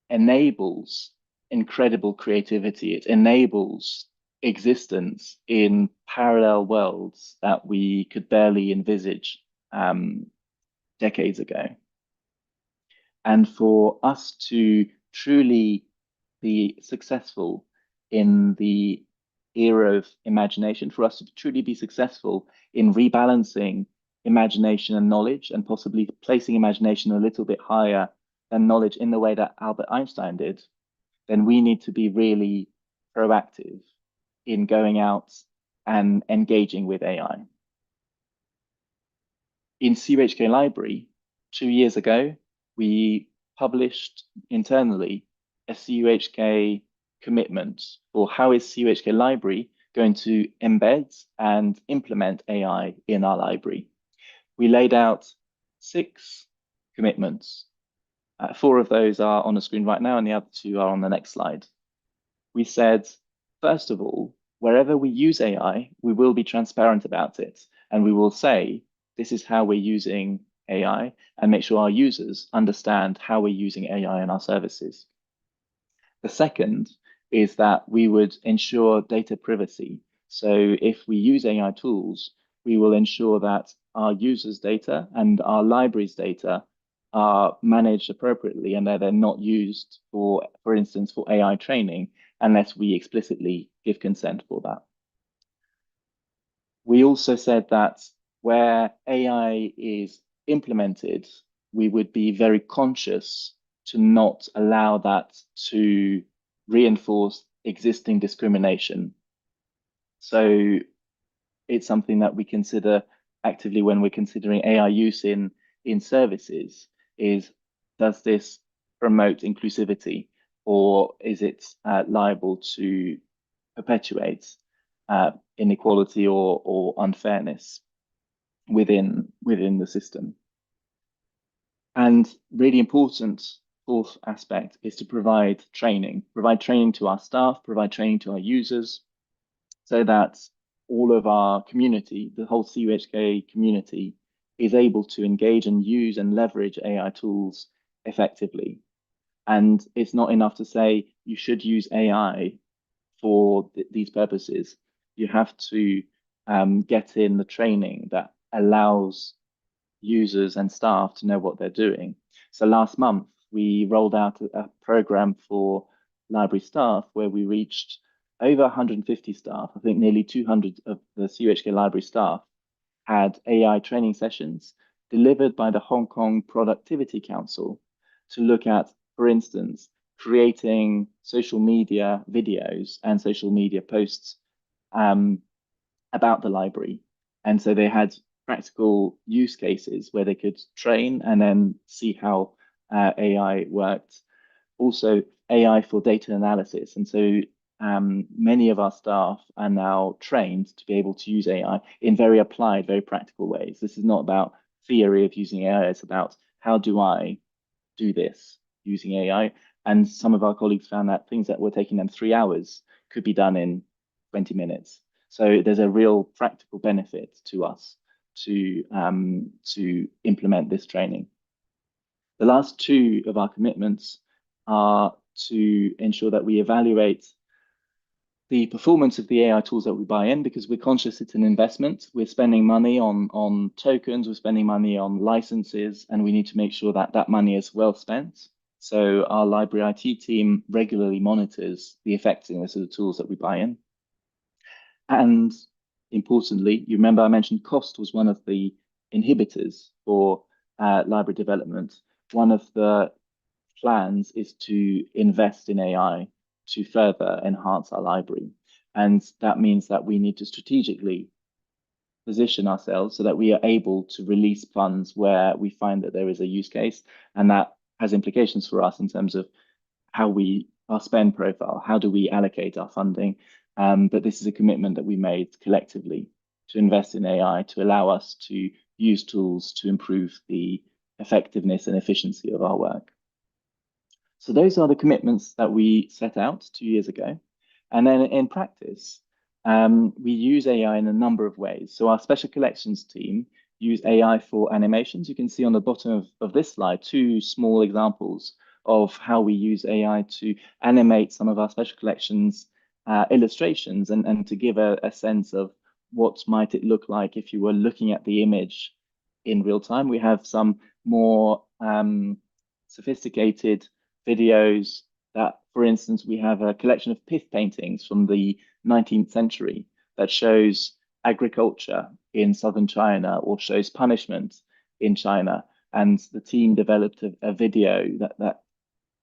enables incredible creativity. It enables existence in parallel worlds that we could barely envisage decades ago. And for us to truly be successful in the era of imagination, for us to truly be successful in rebalancing imagination and knowledge, and possibly placing imagination a little bit higher than knowledge in the way that Albert Einstein did, then we need to be really proactive in going out and engaging with AI. In CUHK Library, 2 years ago, we published internally a CUHK commitment for how is CUHK Library going to embed and implement AI in our library. We laid out 6 commitments. 4 of those are on the screen right now, and the other 2 are on the next slide. We said, first of all, wherever we use AI, we will be transparent about it, and we will say, this is how we're using AI, and make sure our users understand how we're using AI in our services. The second is that we would ensure data privacy. So if we use AI tools, we will ensure that our users' data and our library's data are managed appropriately, and that they're not used for instance, for AI training, unless we explicitly give consent for that. We also said that where AI is implemented, we would be very conscious to not allow that to reinforce existing discrimination. So it's something that we consider actively when we're considering AI use in services, is does this promote inclusivity, or is it liable to perpetuate inequality or unfairness within the system? And really important, fourth aspect is to provide training to our staff, provide training to our users, so that all of our community, the whole CUHK community, is able to engage and use and leverage AI tools effectively. And it's not enough to say you should use AI for these purposes. You have to get in the training that allows users and staff to know what they're doing. So last month, we rolled out a program for library staff where we reached over 150 staff. I think nearly 200 of the CUHK library staff had AI training sessions delivered by the Hong Kong Productivity Council to look at, for instance, creating social media videos and social media posts about the library. And so they had practical use cases where they could train and then see how AI worked. Also, AI for data analysis. And so many of our staff are now trained to be able to use AI in very applied, very practical ways. This is not about theory of using AI, it's about how do I do this using AI? And some of our colleagues found that things that were taking them 3 hours could be done in 20 minutes. So there's a real practical benefit to us to implement this training. The last 2 of our commitments are to ensure that we evaluate the performance of the AI tools that we buy in, because we're conscious it's an investment. We're spending money on tokens, we're spending money on licenses, and we need to make sure that that money is well spent. So our library IT team regularly monitors the effectiveness of the tools that we buy in. And importantly, you remember I mentioned cost was one of the inhibitors for library development. One of the plans is to invest in AI to further enhance our library. And that means that we need to strategically position ourselves so that we are able to release funds where we find that there is a use case. And that has implications for us in terms of our spend profile, how do we allocate our funding? But this is a commitment that we made collectively to invest in AI to allow us to use tools to improve the effectiveness and efficiency of our work. So those are the commitments that we set out 2 years ago. And then in practice, we use AI in a number of ways. So our special collections team use AI for animations. You can see on the bottom of this slide, 2 small examples of how we use AI to animate some of our special collections illustrations and to give a sense of what might it look like if you were looking at the image in real time. We have some more sophisticated videos that, for instance, we have a collection of pith paintings from the 19th century that shows agriculture in southern China or shows punishment in China. And the team developed a video that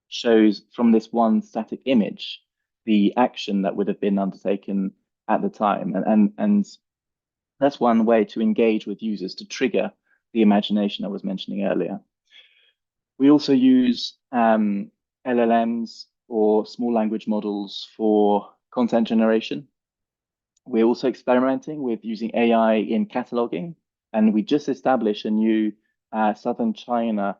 shows from this one static image the action that would have been undertaken at the time. And that's one way to engage with users, to trigger the imagination I was mentioning earlier. We also use LLMs or small language models for content generation. We're also experimenting with using AI in cataloging, and we just established a new Southern China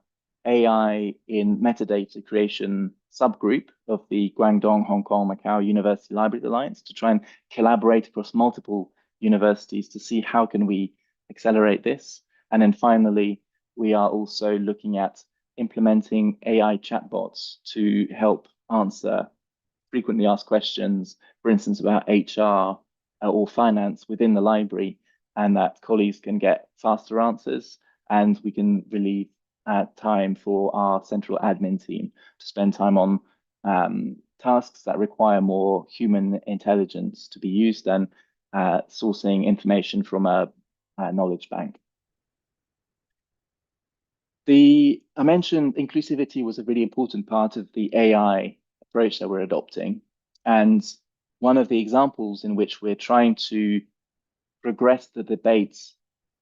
AI in metadata creation subgroup of the Guangdong, Hong Kong, Macau University Library Alliance to try and collaborate across multiple universities to see how can we accelerate this. And then finally, we are also looking at implementing AI chatbots to help answer frequently asked questions, for instance, about HR or finance within the library, and that colleagues can get faster answers and we can relieve time for our central admin team to spend time on tasks that require more human intelligence to be used than sourcing information from a knowledge bank. I mentioned inclusivity was a really important part of the AI approach that we're adopting. And one of the examples in which we're trying to progress the debates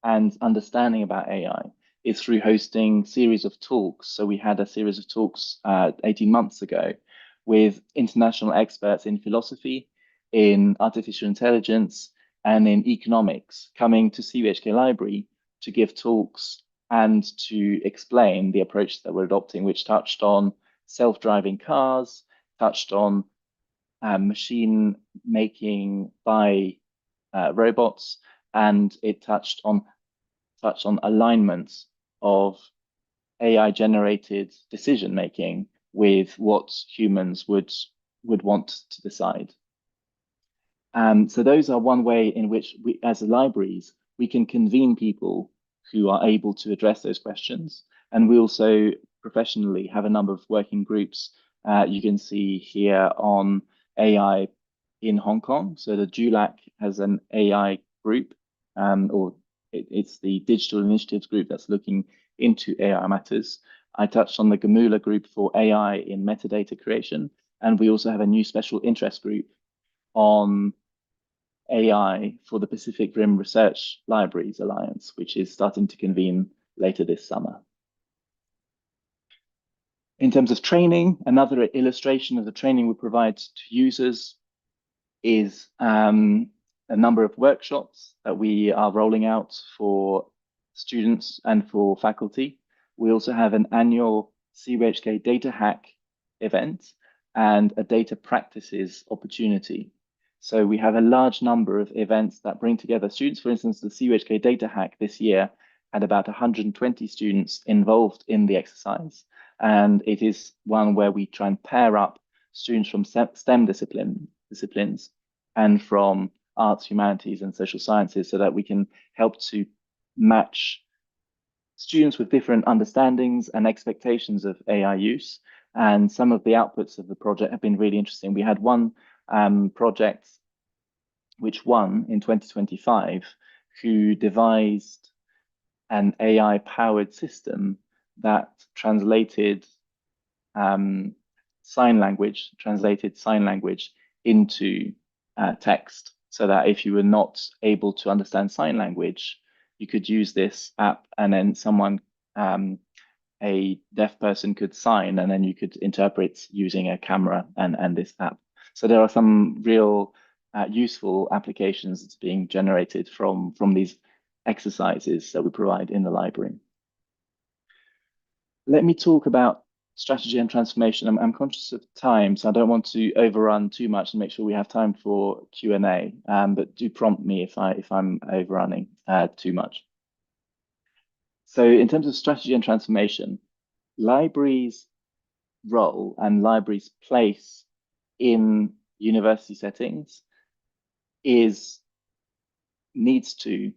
and understanding about AI is through hosting series of talks. So we had a series of talks 18 months ago with international experts in philosophy, in artificial intelligence, and in economics coming to CUHK Library to give talks and to explain the approach that we're adopting, which touched on self-driving cars, touched on machine making by robots, and it touched on alignment of AI-generated decision making with what humans would want to decide. So those are one way in which we, as libraries, we can convene people who are able to address those questions. And we also professionally have a number of working groups. You can see here on AI in Hong Kong. So the JULAC has an AI group, it's the Digital Initiatives Group that's looking into AI matters. I touched on the Gamula group for AI in metadata creation. And we also have a new special interest group on AI for the Pacific Rim Research Libraries Alliance, which is starting to convene later this summer. In terms of training, another illustration of the training we provide to users is a number of workshops that we are rolling out for students and for faculty. We also have an annual CUHK Data Hack event and a data practices opportunity. So we have a large number of events that bring together students. For instance, the CUHK Data Hack this year had about 120 students involved in the exercise. And it is one where we try and pair up students from STEM disciplines and from arts, humanities, and social sciences so that we can help to match students with different understandings and expectations of AI use And some of the outputs of the project have been really interesting. We had one project which won in 2025, who devised an AI-powered system that translated sign language into text, so that if you were not able to understand sign language, you could use this app, and then someone, a deaf person, could sign, and then you could interpret using a camera and this app. So there are some real useful applications that's being generated from these exercises that we provide in the library. Let me talk about strategy and transformation. I'm conscious of time, so I don't want to overrun too much and make sure we have time for Q&A, but do prompt me if I'm overrunning too much. So in terms of strategy and transformation, libraries' role and libraries' place in university settings needs to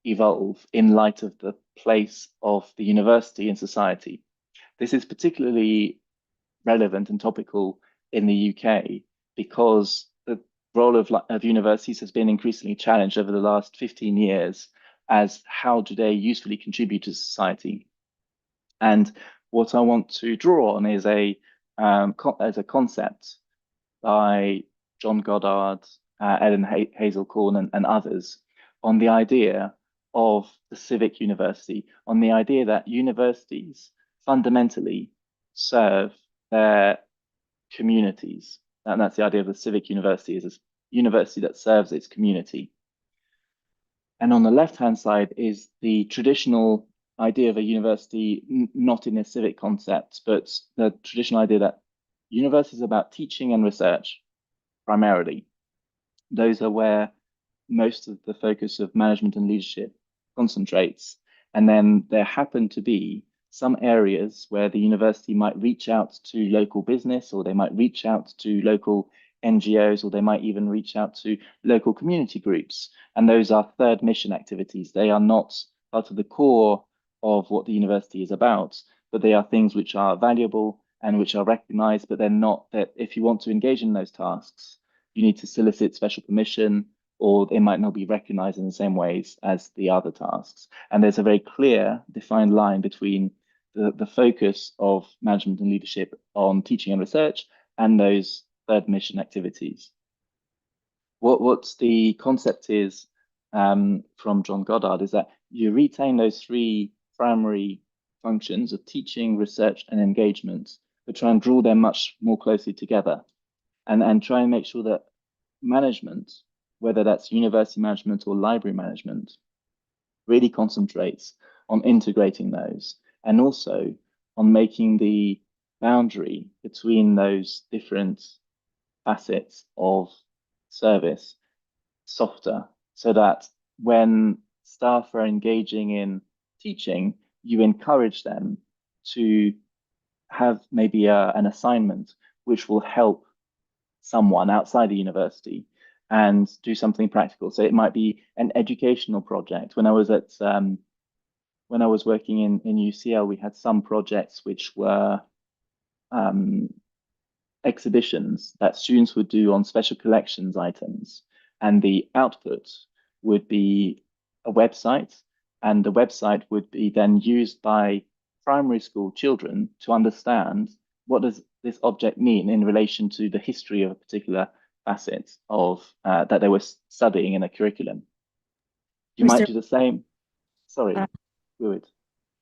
evolve in light of the place of the university in society. This is particularly relevant and topical in the UK because the role of universities has been increasingly challenged over the last 15 years as how do they usefully contribute to society. And what I want to draw on is a concept by John Goddard, Ellen Hazel-Corn, and others on the idea of the civic university, on the idea that universities fundamentally serve their communities. And that's the idea of the civic university, is a university that serves its community. And on the left-hand side is the traditional idea of a university, not in a civic concept, but the traditional idea that university is about teaching and research primarily. Those are where most of the focus of management and leadership concentrates. And then there happen to be some areas where the university might reach out to local business, or they might reach out to local NGOs, or they might even reach out to local community groups. And those are third mission activities. They are not part of the core of what the university is about, but they are things which are valuable and which are recognized, but they're not that if you want to engage in those tasks, you need to solicit special permission, or they might not be recognized in the same ways as the other tasks. And there's a very clear, defined line between the focus of management and leadership on teaching and research and those third mission activities. What's the concept is from John Goddard is that you retain those three primary functions of teaching, research, and engagement, but try and draw them much more closely together, and try and make sure that management, whether that's university management or library management, really concentrates on integrating those, and also on making the boundary between those different facets of service softer, so that when staff are engaging in teaching, you encourage them to have maybe an assignment which will help someone outside the university and do something practical. So it might be an educational project. When I was working in UCL, we had some projects which were exhibitions that students would do on special collections items, and the output would be a website, and the website would be then used by primary school children to understand what does this object mean in relation to the history of a particular facet of that they were studying in a curriculum. You might do the same. Sorry, Wiwit.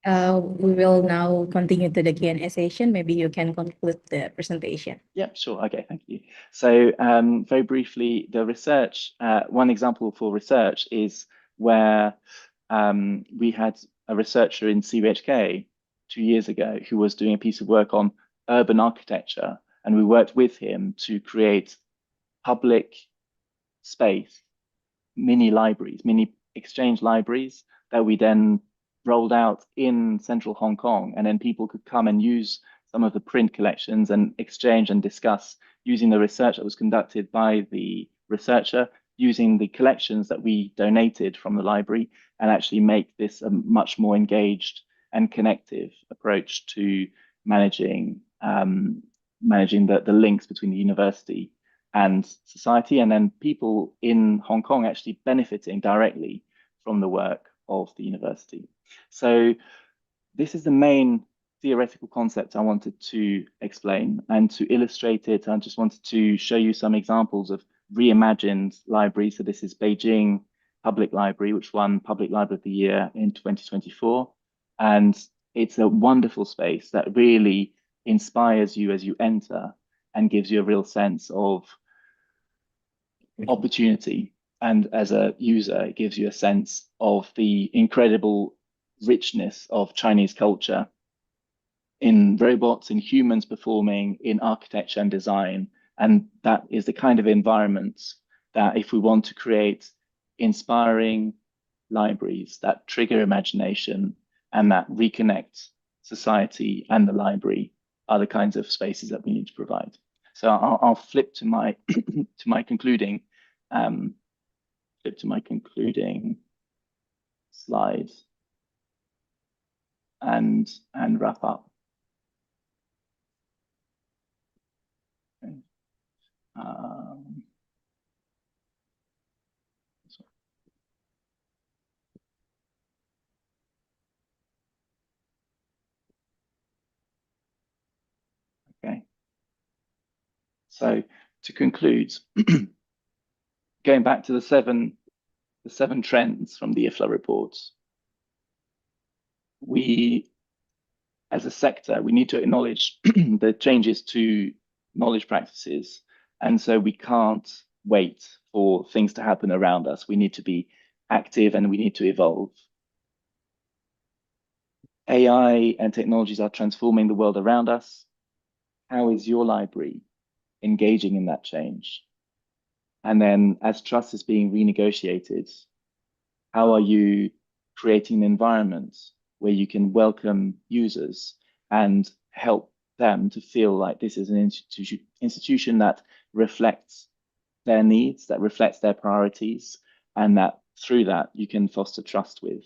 We will now continue to the Q&A session. Maybe you can conclude the presentation. Yeah, sure. Okay, thank you. So very briefly, the research, one example for research is where we had a researcher in CUHK 2 years ago who was doing a piece of work on urban architecture, and we worked with him to create public space, mini libraries, mini exchange libraries that we then rolled out in central Hong Kong, and then people could come and use some of the print collections and exchange and discuss using the research that was conducted by the researcher, using the collections that we donated from the library, and actually make this a much more engaged and connective approach to managing managing the links between the university and society, and then people in Hong Kong actually benefiting directly from the work of the university. So this is the main theoretical concept I wanted to explain, and to illustrate it, I just wanted to show you some examples of reimagined libraries. So this is Beijing Public Library, which won Public Library of the Year in 2024. And it's a wonderful space that really inspires you as you enter and gives you a real sense of opportunity. And as a user, it gives you a sense of the incredible richness of Chinese culture in robots, in humans performing, in architecture and design. And that is the kind of environment that, if we want to create inspiring libraries that trigger imagination and that reconnect society and the library, are the kinds of spaces that we need to provide. So I'll flip to my to my concluding slide and wrap up. Okay. So to conclude, going back to the seven trends from the IFLA report, we, as a sector, we need to acknowledge the changes to knowledge practices. And so we can't wait for things to happen around us. We need to be active and we need to evolve. AI and technologies are transforming the world around us. How is your library engaging in that change? And then, as trust is being renegotiated, how are you creating an environment where you can welcome users and help them to feel like this is an institution that reflects their needs, that reflects their priorities, and that through that you can foster trust with.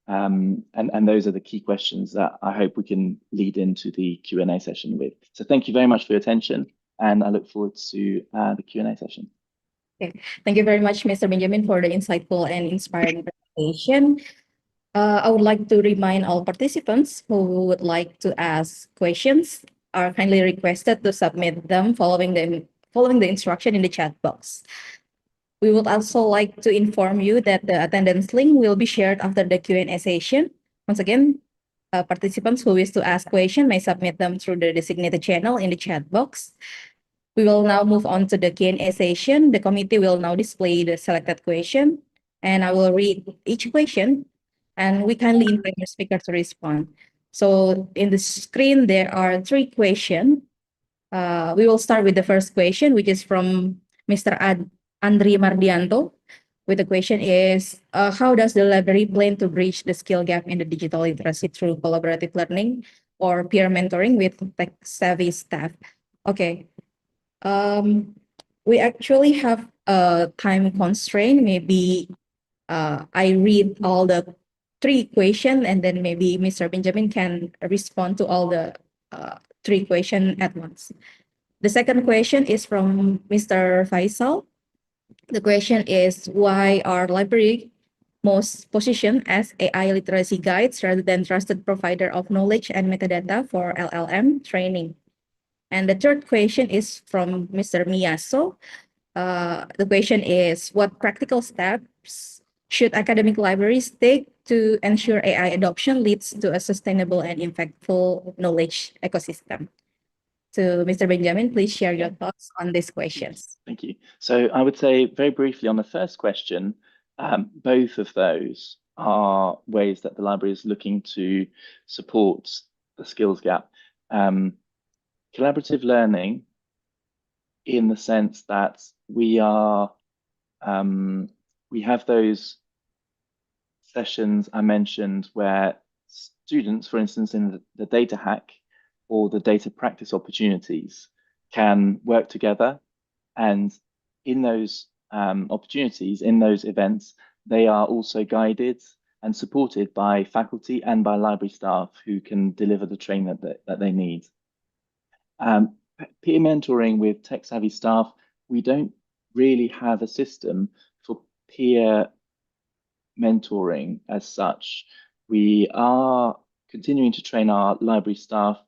And those are the key questions that I hope we can lead into the Q&A session with. So thank you very much for your attention, and I look forward to the Q&A session. Okay. Thank you very much, Mr. Benjamin, for the insightful and inspiring presentation. I would like to remind all participants who would like to ask questions are kindly requested to submit them following the instruction in the chat box. We would also like to inform you that the attendance link will be shared after the Q&A session. Once again, participants who wish to ask questions may submit them through the designated channel in the chat box. We will now move on to the Q&A session. The committee will now display the selected question, and I will read each question, and we kindly invite the speaker to respond. So in the screen, there are 3 questions. We will start with the first question, which is from Mr. Andri Mardianto. With the question is, how does the library plan to bridge the skill gap in the digital literacy through collaborative learning or peer mentoring with tech-savvy staff? Okay. We actually have a time constraint. Maybe I read all the 3 questions, and then maybe Mr. Benjamin can respond to all the 3 questions at once. The second question is from Mr. Faisal. The question is, why are library most positioned as AI literacy guides rather than trusted provider of knowledge and metadata for LLM training? And the third question is from Mr. Miyaso. The question is, what practical steps should academic libraries take to ensure AI adoption leads to a sustainable and impactful knowledge ecosystem? So, Mr. Benjamin, please share your thoughts on these questions. Thank you. So I would say very briefly on the first question, both of those are ways that the library is looking to support the skills gap. Collaborative learning, in the sense that we have those sessions I mentioned where students, for instance, in the data hack or the data practice opportunities, can work together. And in those opportunities, in those events, they are also guided and supported by faculty and by library staff who can deliver the training that they need. Peer mentoring with tech-savvy staff, we don't really have a system for peer mentoring as such. We are continuing to train our library staff.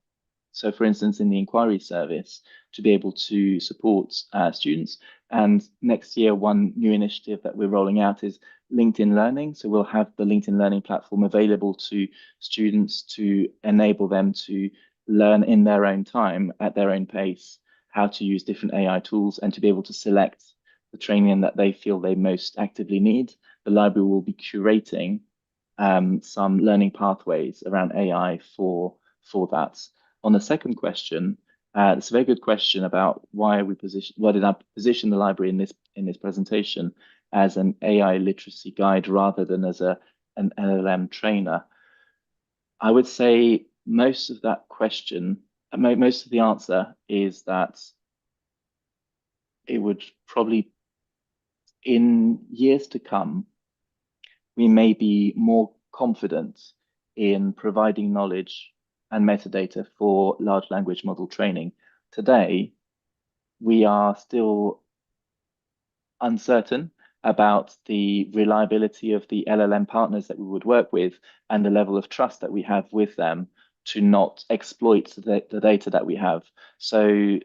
So for instance, in the inquiry service, to be able to support students. And next year, one new initiative that we're rolling out is LinkedIn Learning. So we'll have the LinkedIn Learning platform available to students to enable them to learn in their own time, at their own pace, how to use different AI tools and to be able to select the training that they feel they most actively need. The library will be curating some learning pathways around AI for that. On the second question, it's a very good question about why did I position the library in this presentation as an AI literacy guide rather than as an LLM trainer. I would say most of that question, most of the answer is that it would probably, in years to come, we may be more confident in providing knowledge and metadata for large language model training. Today, we are still uncertain about the reliability of the LLM partners that we would work with and the level of trust that we have with them to not exploit the data that we have. So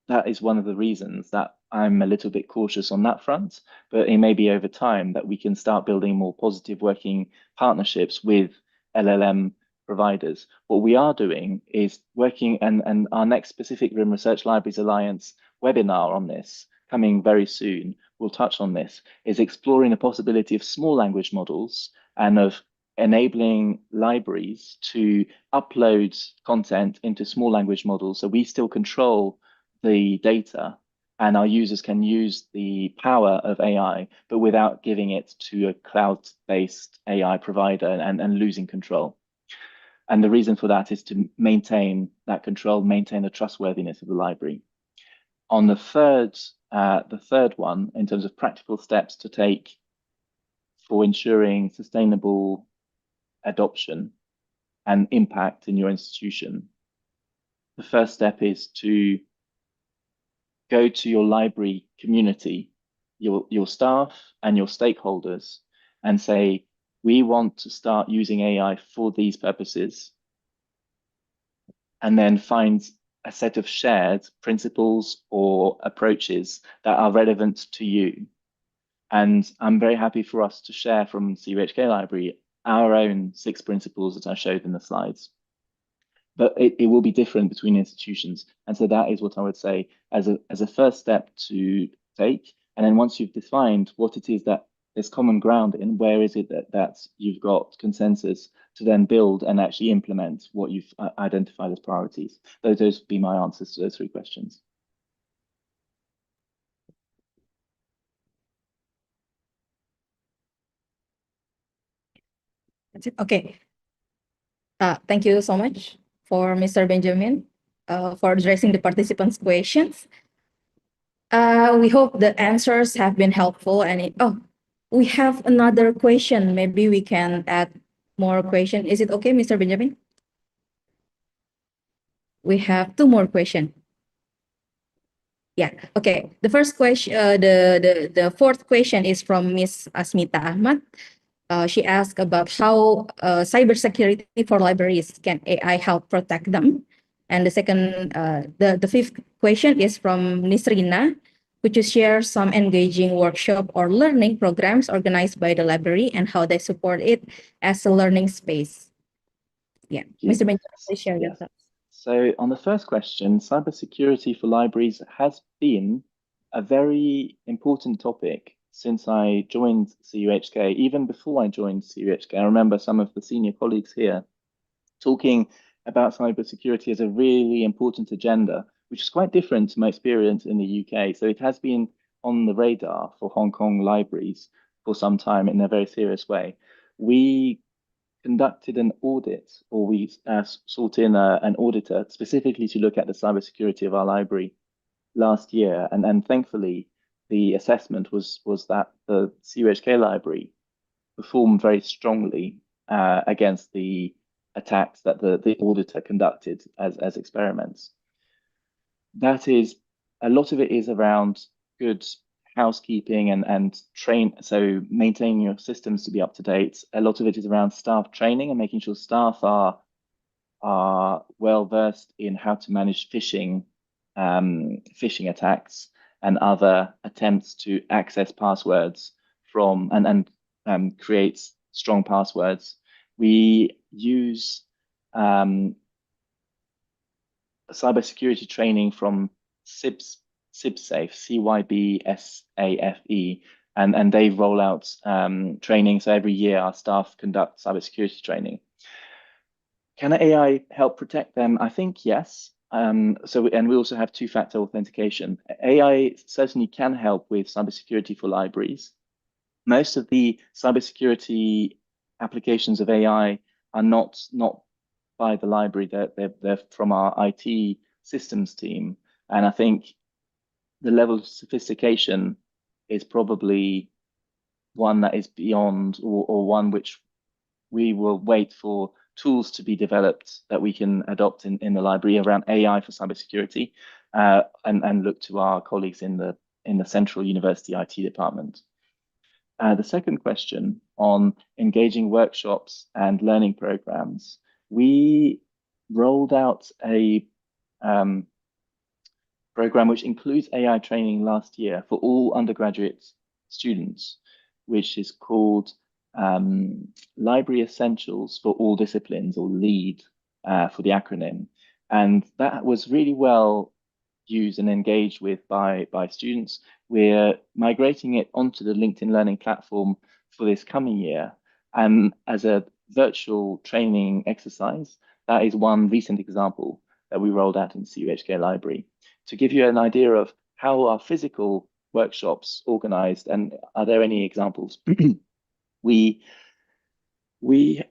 that is one of the reasons that I'm a little bit cautious on that front, but it may be over time that we can start building more positive working partnerships with LLM providers. What we are doing is working, and our next Pacific Rim Research Libraries Alliance webinar on this, coming very soon, we'll touch on this, is exploring the possibility of small language models and of enabling libraries to upload content into small language models so we still control the data and our users can use the power of AI, but without giving it to a cloud-based AI provider and losing control. And the reason for that is to maintain that control, maintain the trustworthiness of the library. On the third one, in terms of practical steps to take for ensuring sustainable adoption and impact in your institution, the first step is to go to your library community, your staff and your stakeholders, and say, we want to start using AI for these purposes, and then find a set of shared principles or approaches that are relevant to you. And I'm very happy for us to share from CUHK Library our own 6 principles that I showed in the slides. But it will be different between institutions. And so that is what I would say as a first step to take. And then once you've defined what it is that there's common ground in, where is it that you've got consensus, to then build and actually implement what you've identified as priorities. Those would be my answers to those 3 questions. That's it. Okay. Thank you so much for Mr. Benjamin for addressing the participants' questions. We hope the answers have been helpful. And we have another question. Maybe we can add more question. Is it okay, Mr. Benjamin? We have 2 more questions. Yeah. Okay. The first question, the 4th question is from Ms. Asmita Ahmad. She asked about how cybersecurity for libraries can AI help protect them. And the second, the 5th question is from Nisrina, which is share some engaging workshop or learning programs organized by the library and how they support it as a learning space. Yeah, Mr. Benjamin, please share your thoughts. So on the first question, cybersecurity for libraries has been a very important topic since I joined CUHK. Even before I joined CUHK, I remember some of the senior colleagues here talking about cybersecurity as a really important agenda, which is quite different to my experience in the UK. So it has been on the radar for Hong Kong libraries for some time in a very serious way. We conducted an audit, or we sought in an auditor specifically to look at the cybersecurity of our library last year. And thankfully, the assessment was that the CUHK library performed very strongly against the attacks that the auditor conducted as experiments. that is, a lot of it is around good housekeeping and so maintaining your systems to be up to date. A lot of it is around staff training and making sure staff are well versed in how to manage phishing attacks and other attempts to access passwords from and create strong passwords. We use cybersecurity training from CybSafe, CYBSAFE, and they roll out training. So every year our staff conduct cybersecurity training. Can AI help protect them? I think yes. And we also have two-factor authentication. AI certainly can help with cybersecurity for libraries. Most of the cybersecurity applications of AI are not by the library. They're from our IT systems team, and I think the level of sophistication is probably one that is beyond, or one which we will wait for tools to be developed that we can adopt in the library around AI for cybersecurity, and look to our colleagues in the Central University IT department. The second question on engaging workshops and learning programs, we rolled out a program which includes AI training last year for all undergraduate students, which is called Library Essentials for All Disciplines, or LEAD for the acronym. And that was really well used and engaged with by students. We're migrating it onto the LinkedIn Learning platform for this coming year. And as a virtual training exercise, that is one recent example that we rolled out in CUHK Library. To give you an idea of how our physical workshops organized, and are there any examples? We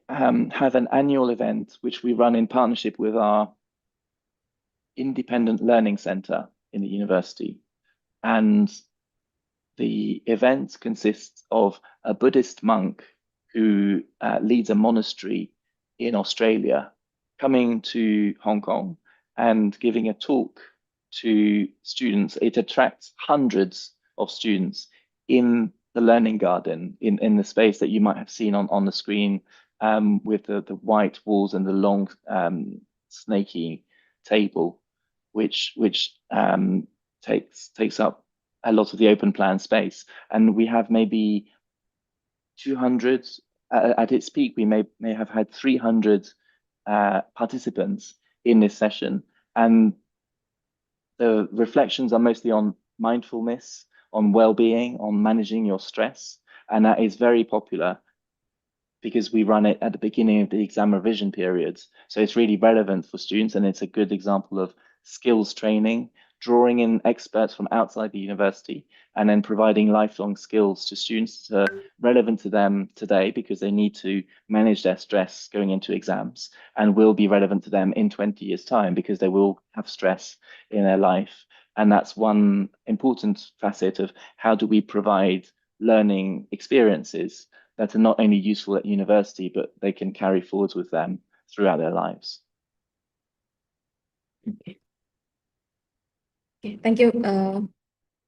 have an annual event which we run in partnership with our Independent Learning Center in the university. And the event consists of a Buddhist monk who leads a monastery in Australia coming to Hong Kong and giving a talk to students. It attracts hundreds of students in the learning garden, in the space that you might have seen on the screen, with the white walls and the long snaky table, which takes up a lot of the open plan space. And we have maybe 200 at its peak. We may have had 300 participants in this session, and the reflections are mostly on mindfulness, on well-being, on managing your stress, and that is very popular because we run it at the beginning of the exam revision periods. So it's really relevant for students, and it's a good example of skills training, drawing in experts from outside the university, and then providing lifelong skills to students that are relevant to them today because they need to manage their stress going into exams, and will be relevant to them in 20 years' time because they will have stress in their life. And that's one important facet of how do we provide learning experiences that are not only useful at university, but they can carry forwards with them throughout their lives. Okay. Okay, thank you,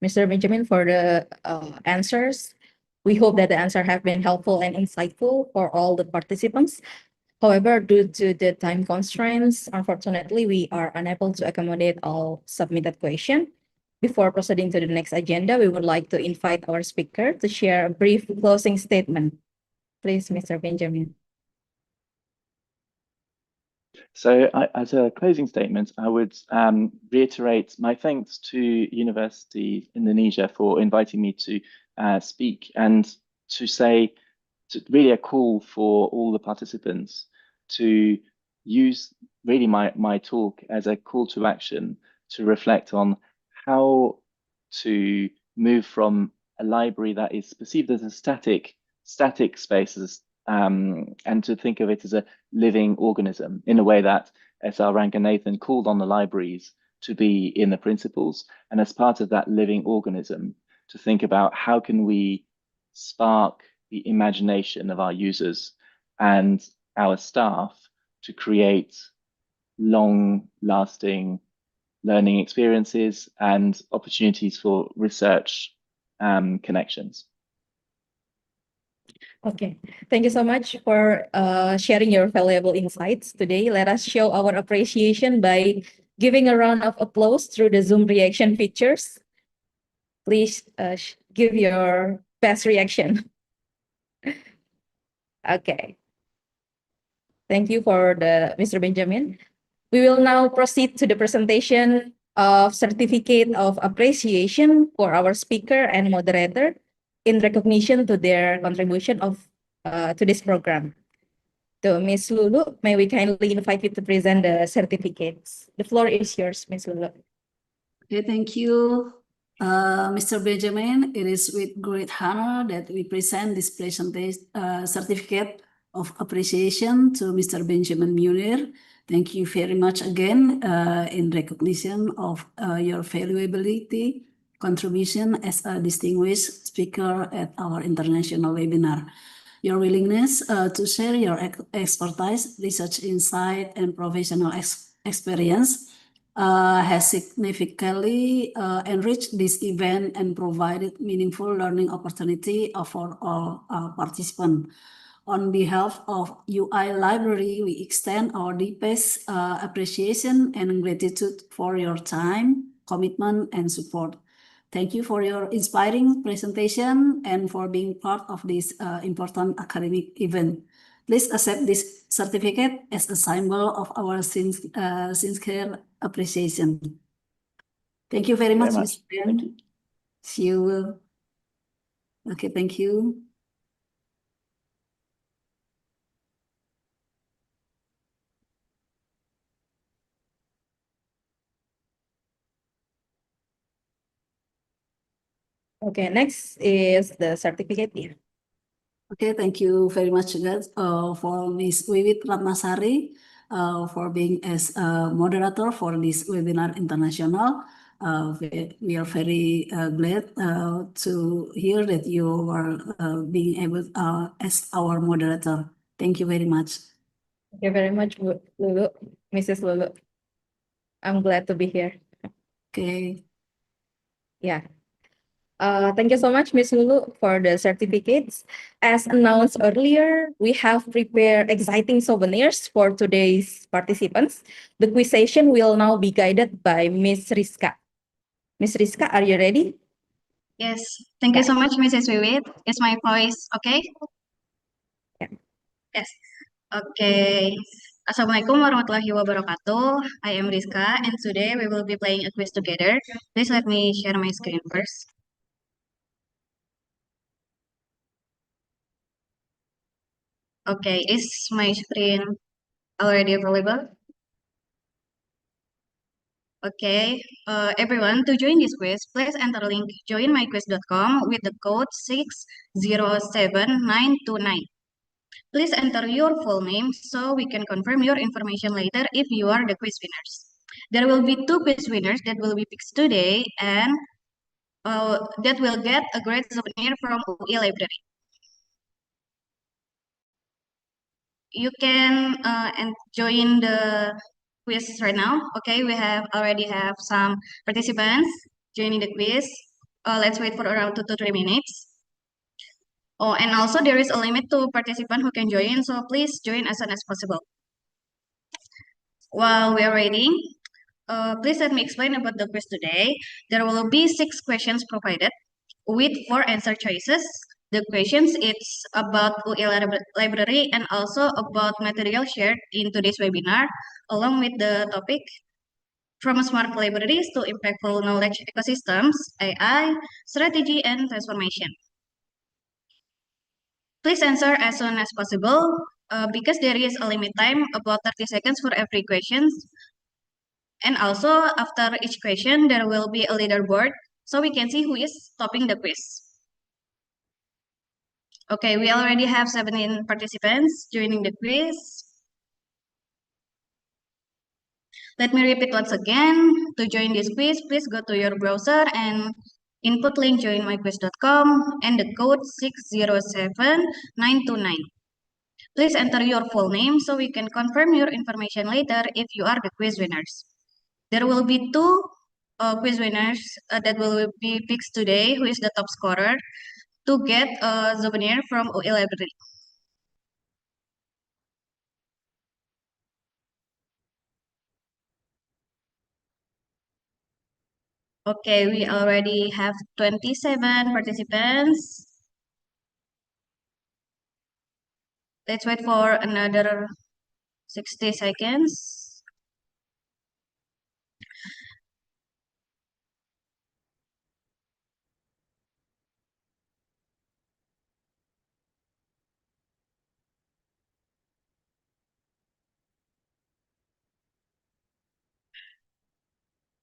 Mr. Benjamin, for the answers. We hope that the answer have been helpful and insightful for all the participants. However, due to the time constraints, unfortunately, we are unable to accommodate all submitted questions. Before proceeding to the next agenda, we would like to invite our speaker to share a brief closing statement. Please, Mr. Benjamin. So as a closing statement, I would reiterate my thanks to University Indonesia for inviting me to speak, and to say really a call for all the participants to use really my talk as a call to action to reflect on how to move from a library that is perceived as a static spaces, and to think of it as a living organism in a way that S.R. Ranganathan called on the libraries to be in the principles. And as part of that living organism, to think about how can we spark the imagination of our users and our staff to create long-lasting learning experiences, and opportunities for research connections. Okay, thank you so much for sharing your valuable insights today. Let us show our appreciation by giving a round of applause through the Zoom reaction features. Please give your best reaction. Okay. Thank you for Mr. Benjamin. We will now proceed to the presentation of Certificate of Appreciation for our speaker and moderator in recognition to their contribution to this program. So, Ms. Lulu, may we kindly invite you to present the certificates. The floor is yours, Ms. Lulu. Okay, thank you, Mr. Benjamin. It is with great honor that we present this certificate of appreciation to Mr. Benjamin Munir. Thank you very much again in recognition of your valuability contribution as a distinguished speaker at our international webinar. Your willingness to share your expertise, research insight, and professional experience has significantly enriched this event and provided meaningful learning opportunity for all participants. On behalf of UI Library, we extend our deepest appreciation and gratitude for your time, commitment, and support. Thank you for your inspiring presentation and for being part of this important academic event. Please accept this certificate as a symbol of our sincere appreciation. Thank you very much, Mr. Ben. See you. Okay, thank you. Okay, next is the certificate here. Okay, thank you very much, guys, for Ms. Wiwit Ratnasari for being as a moderator for this webinar international. We are very glad to hear that you are being able as our moderator. Thank you very much. Thank you very much, Lulu, Mrs. Lulu. I'm glad to be here. Okay. Yeah. Thank you so much, Ms. Lulu, for the certificates. As announced earlier, we have prepared exciting souvenirs for today's participants. The quiz session will now be guided by Ms. Rizka. Ms. Rizka, are you ready? Yes, thank you so much, Mrs. Wiwit. Is my voice okay? Yeah. Yes. Okay. Assalamualaikum warahmatullahi wabarakatuh. I am Rizka, and today we will be playing a quiz together. Please let me share my screen first. Okay, is my screen already available? Okay, everyone, to join this quiz, please enter link joinmyquiz.com with the code 607929. Please enter your full name so we can confirm your information later if you are the quiz winners. There will be 2 quiz winners that will be picked today and that will get a great souvenir from UI Library. You can join the quiz right now. Okay, we already have some participants joining the quiz. Let's wait for around 2 to 3 minutes. Oh, and also there is a limit to participants who can join, so please join as soon as possible. While we are waiting, please let me explain about the quiz today. There will be 6 questions provided with 4 answer choices. The questions it's about UI Library and also about material shared in today's webinar, along with the topic from smart libraries to impactful knowledge ecosystems, AI, strategy, and transformation. Please answer as soon as possible because there is a limit time about 30 seconds for every question. And also after each question, there will be a leaderboard so we can see who is topping the quiz. Okay, we already have 17 participants joining the quiz. Let me repeat once again. To join this quiz, please go to your browser and input link joinmyquiz.com and the code 607929. Please enter your full name so we can confirm your information later if you are the quiz winners. There will be two quiz winners that will be picked today, who is the top scorer, to get a souvenir from UI Library. Okay, we already have 27 participants. Let's wait for another 60 seconds.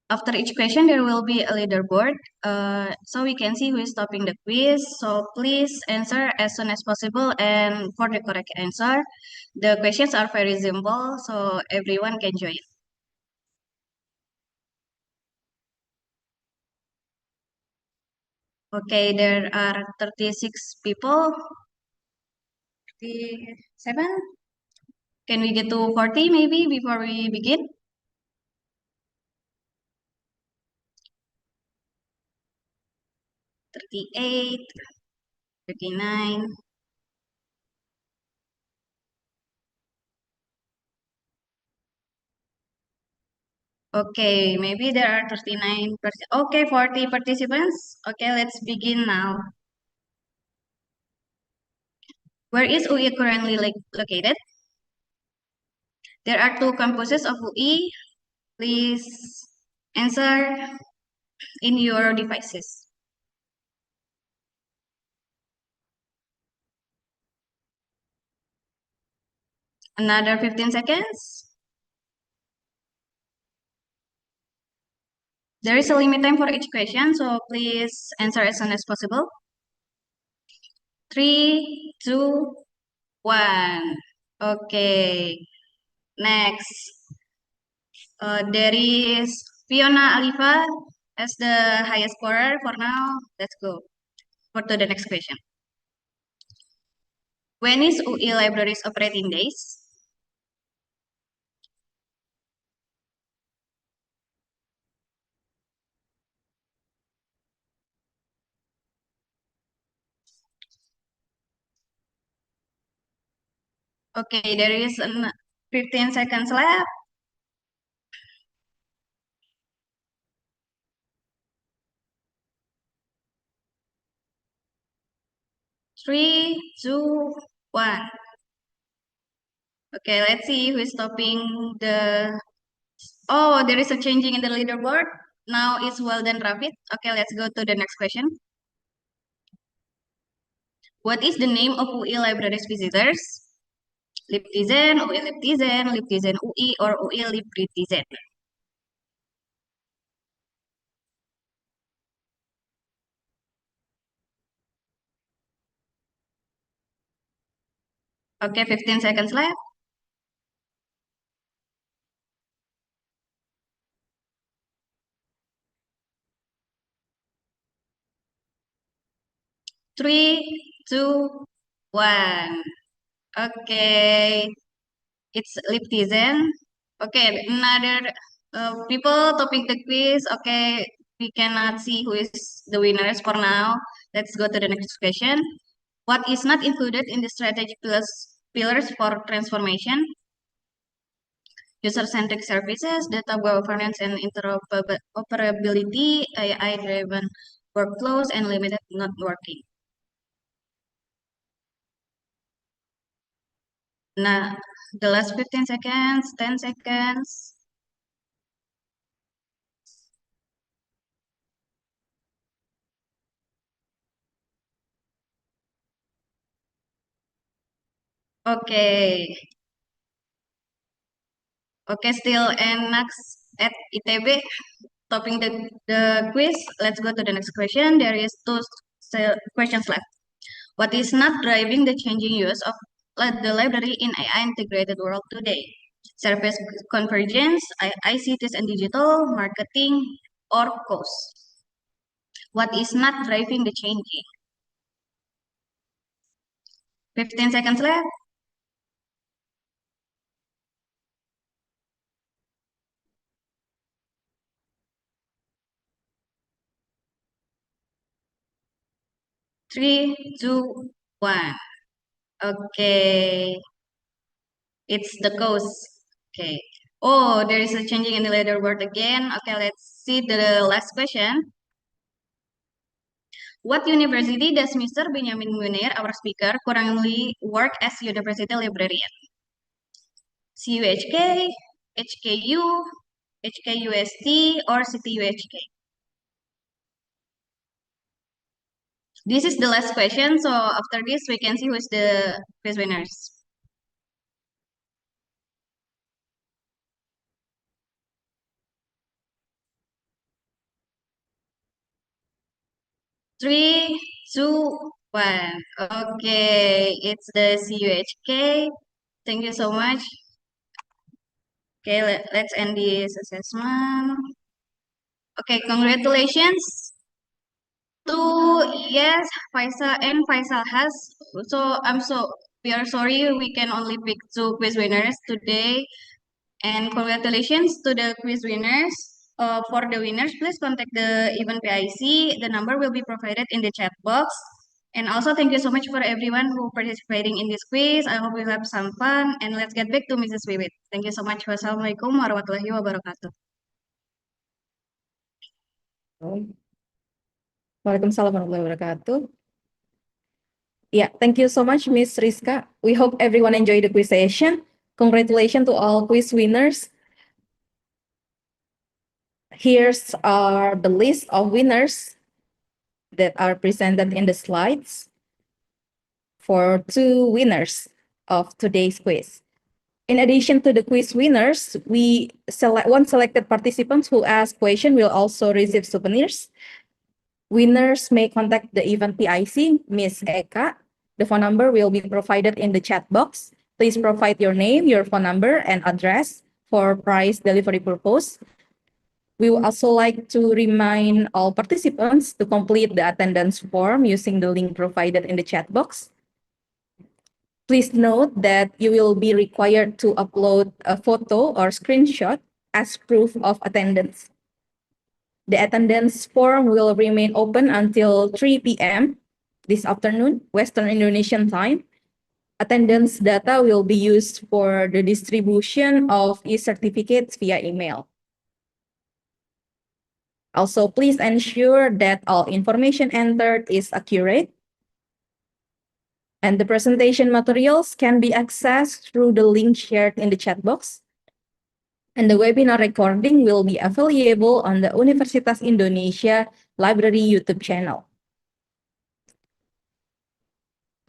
After each question, there will be a leaderboard, so we can see who is topping the quiz. So please answer as soon as possible. And for the correct answer, the questions are very simple, so everyone can join. Okay, there are 36 people. 37? Can we get to 40 maybe before we begin? 38, 39. Okay, maybe there are 39. Okay, 40 participants. Okay, let's begin now. Where is UI currently located? There are two campuses of UI. Please answer in your devices. Another 15 seconds. There is a limit time for each question, so please answer as soon as possible. 3, 2, 1. Okay. Next. There is Fiona Alifa as the highest scorer for now. Let's go to the next question. When is UI Libraries operating days? Okay, there is 15 seconds left. 3, 2, 1. Okay, let's see who is topping the... Oh, there is a changing in the leaderboard. Now it's Weldon Rafid. Okay, let's go to the next question. What is the name of UI Libraries visitors? Libtizen, UI Libtizen, Libtizen UI, or UI Libritizen? Okay, 15 seconds left. 3, 2, 1. Okay, it's Libtizen. Okay, another people topping the quiz. Okay, we cannot see who is the winners for now. Let's go to the next question. What is not included in the strategic pillars for transformation? User-centric services, data governance and interoperability, AI-driven workflows, and limited networking. Nah, the last 15 seconds, 10 seconds. Okay. Okay, still NX at ITB topping the quiz. Let's go to the next question. There is two questions left. What is not driving the changing use of the library in AI integrated world today? Service convergence, ICTs and digital, marketing, or cost? What is not driving the changing? 15 seconds left. 3, 2, 1. Okay. It's the coast. Okay. Oh, there is a changing in the letter word again. Okay, let's see the last question. What university does Mr. Benjamin Munir, our speaker, currently work as university librarian? CUHK, HKU, HKUST, or CTUHK? This is the last question, so after this we can see who's the quiz winners. Three, two, one. Okay, it's the CUHK. Thank you so much. Okay, let's end this assessment. Okay, congratulations to yes, Faisal and Faisal has. So we are sorry we can only pick 2 quiz winners today. And congratulations to the quiz winners. For the winners, please contact the event PIC. The number will be provided in the chat box. And also thank you so much for everyone who participating in this quiz. I hope you have some fun. And let's get back to Mrs. Wiwit. Thank you so much. Wassalamualaikum warahmatullahi wabarakatuh. Waalaikumsalam warahmatullahi wabarakatuh. Yeah, thank you so much, Miss Rizka. We hope everyone enjoyed the quiz session. Congratulations to all quiz winners. Here's the list of winners that are presented in the slides for 2 winners of today's quiz. In addition to the quiz winners, we select one selected participants who asked question will also receive souvenirs. Winners may contact the event PIC, Miss Eka. The phone number will be provided in the chat box. Please provide your name, your phone number, and address for prize delivery purpose. We would also like to remind all participants to complete the attendance form using the link provided in the chat box. Please note that you will be required to upload a photo or screenshot as proof of attendance. The attendance form will remain open until 3 p.m. this afternoon, Western Indonesian time. Attendance data will be used for the distribution of e-certificates via email. Also, please ensure that all information entered is accurate. And the presentation materials can be accessed through the link shared in the chat box. And the webinar recording will be available on the Universitas Indonesia Library YouTube channel.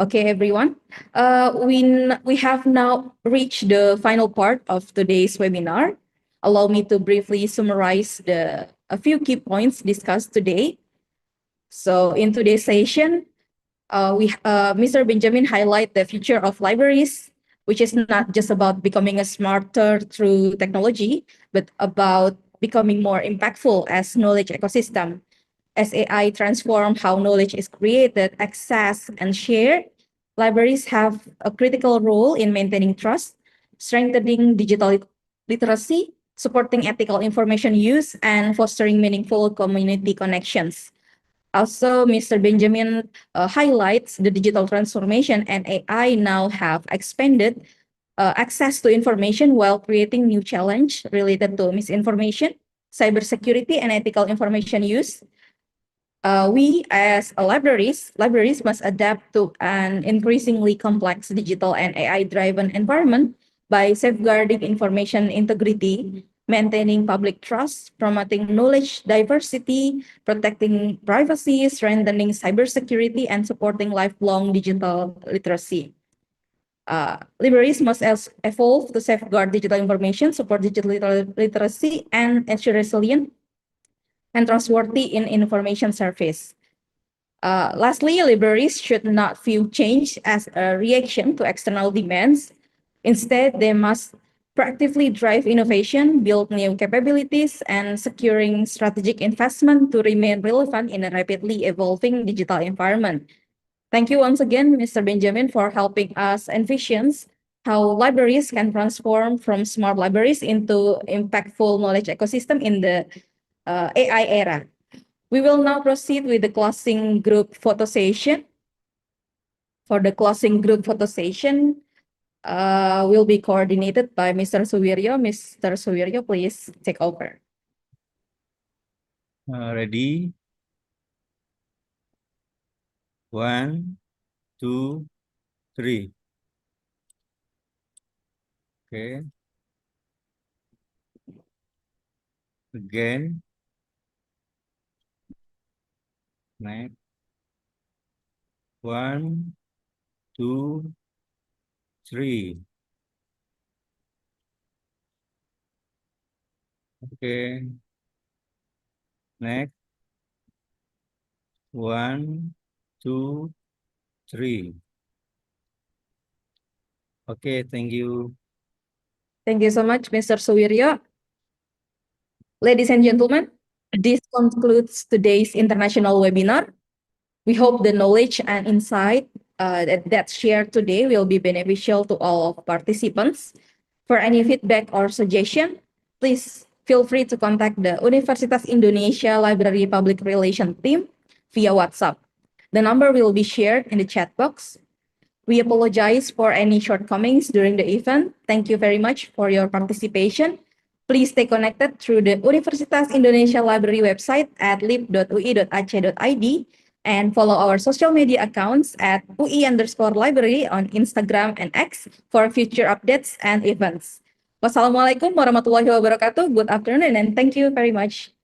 Okay, everyone. We have now reached the final part of today's webinar. Allow me to briefly summarize a few key points discussed today. So in today's session, Mr. Benjamin highlight the future of libraries, which is not just about becoming a smarter through technology, but about becoming more impactful as knowledge ecosystem. As AI transform how knowledge is created, accessed, and shared, libraries have a critical role in maintaining trust, strengthening digital literacy, supporting ethical information use, and fostering meaningful community connections. Also, Mr. Benjamin highlights the digital transformation, and AI now have expanded access to information while creating new challenge related to misinformation, cybersecurity, and ethical information use. We as libraries must adapt to an increasingly complex digital and AI-driven environment by safeguarding information integrity, maintaining public trust, promoting knowledge diversity, protecting privacy, strengthening cybersecurity, and supporting lifelong digital literacy. Libraries must evolve to safeguard digital information, support digital literacy, and ensure resilient and trustworthy in information service. Lastly, libraries should not view change as a reaction to external demands. Instead, they must proactively drive innovation, build new capabilities, and securing strategic investment to remain relevant in a rapidly evolving digital environment. Thank you once again, Mr. Benjamin, for helping us envision how libraries can transform from smart libraries into impactful knowledge ecosystem in the AI era. We will now proceed with the closing group photo session. for the closing group photo session will be coordinated by Mr. Suwiryo. Mr. Suwiryo, please take over. Ready? 1, 2, 3. Okay. Again. Next. 1, 2, 3. Okay. Next. 1, 2, 3. Okay, thank you. Thank you so much, Mr. Suwiryo. Ladies and gentlemen, this concludes today's international webinar. We hope the knowledge and insight that's shared today will be beneficial to all of participants. For any feedback or suggestion, please feel free to contact the Universitas Indonesia Library Public Relations team via WhatsApp. The number will be shared in the chat box. We apologize for any shortcomings during the event. Thank you very much for your participation. Please stay connected through the Universitas Indonesia Library website at lib.ui.ac.id and follow our social media accounts at UI_library on Instagram and X for future updates and events. Wassalamualaikum warahmatullahi wabarakatuh. Good afternoon and thank you very much.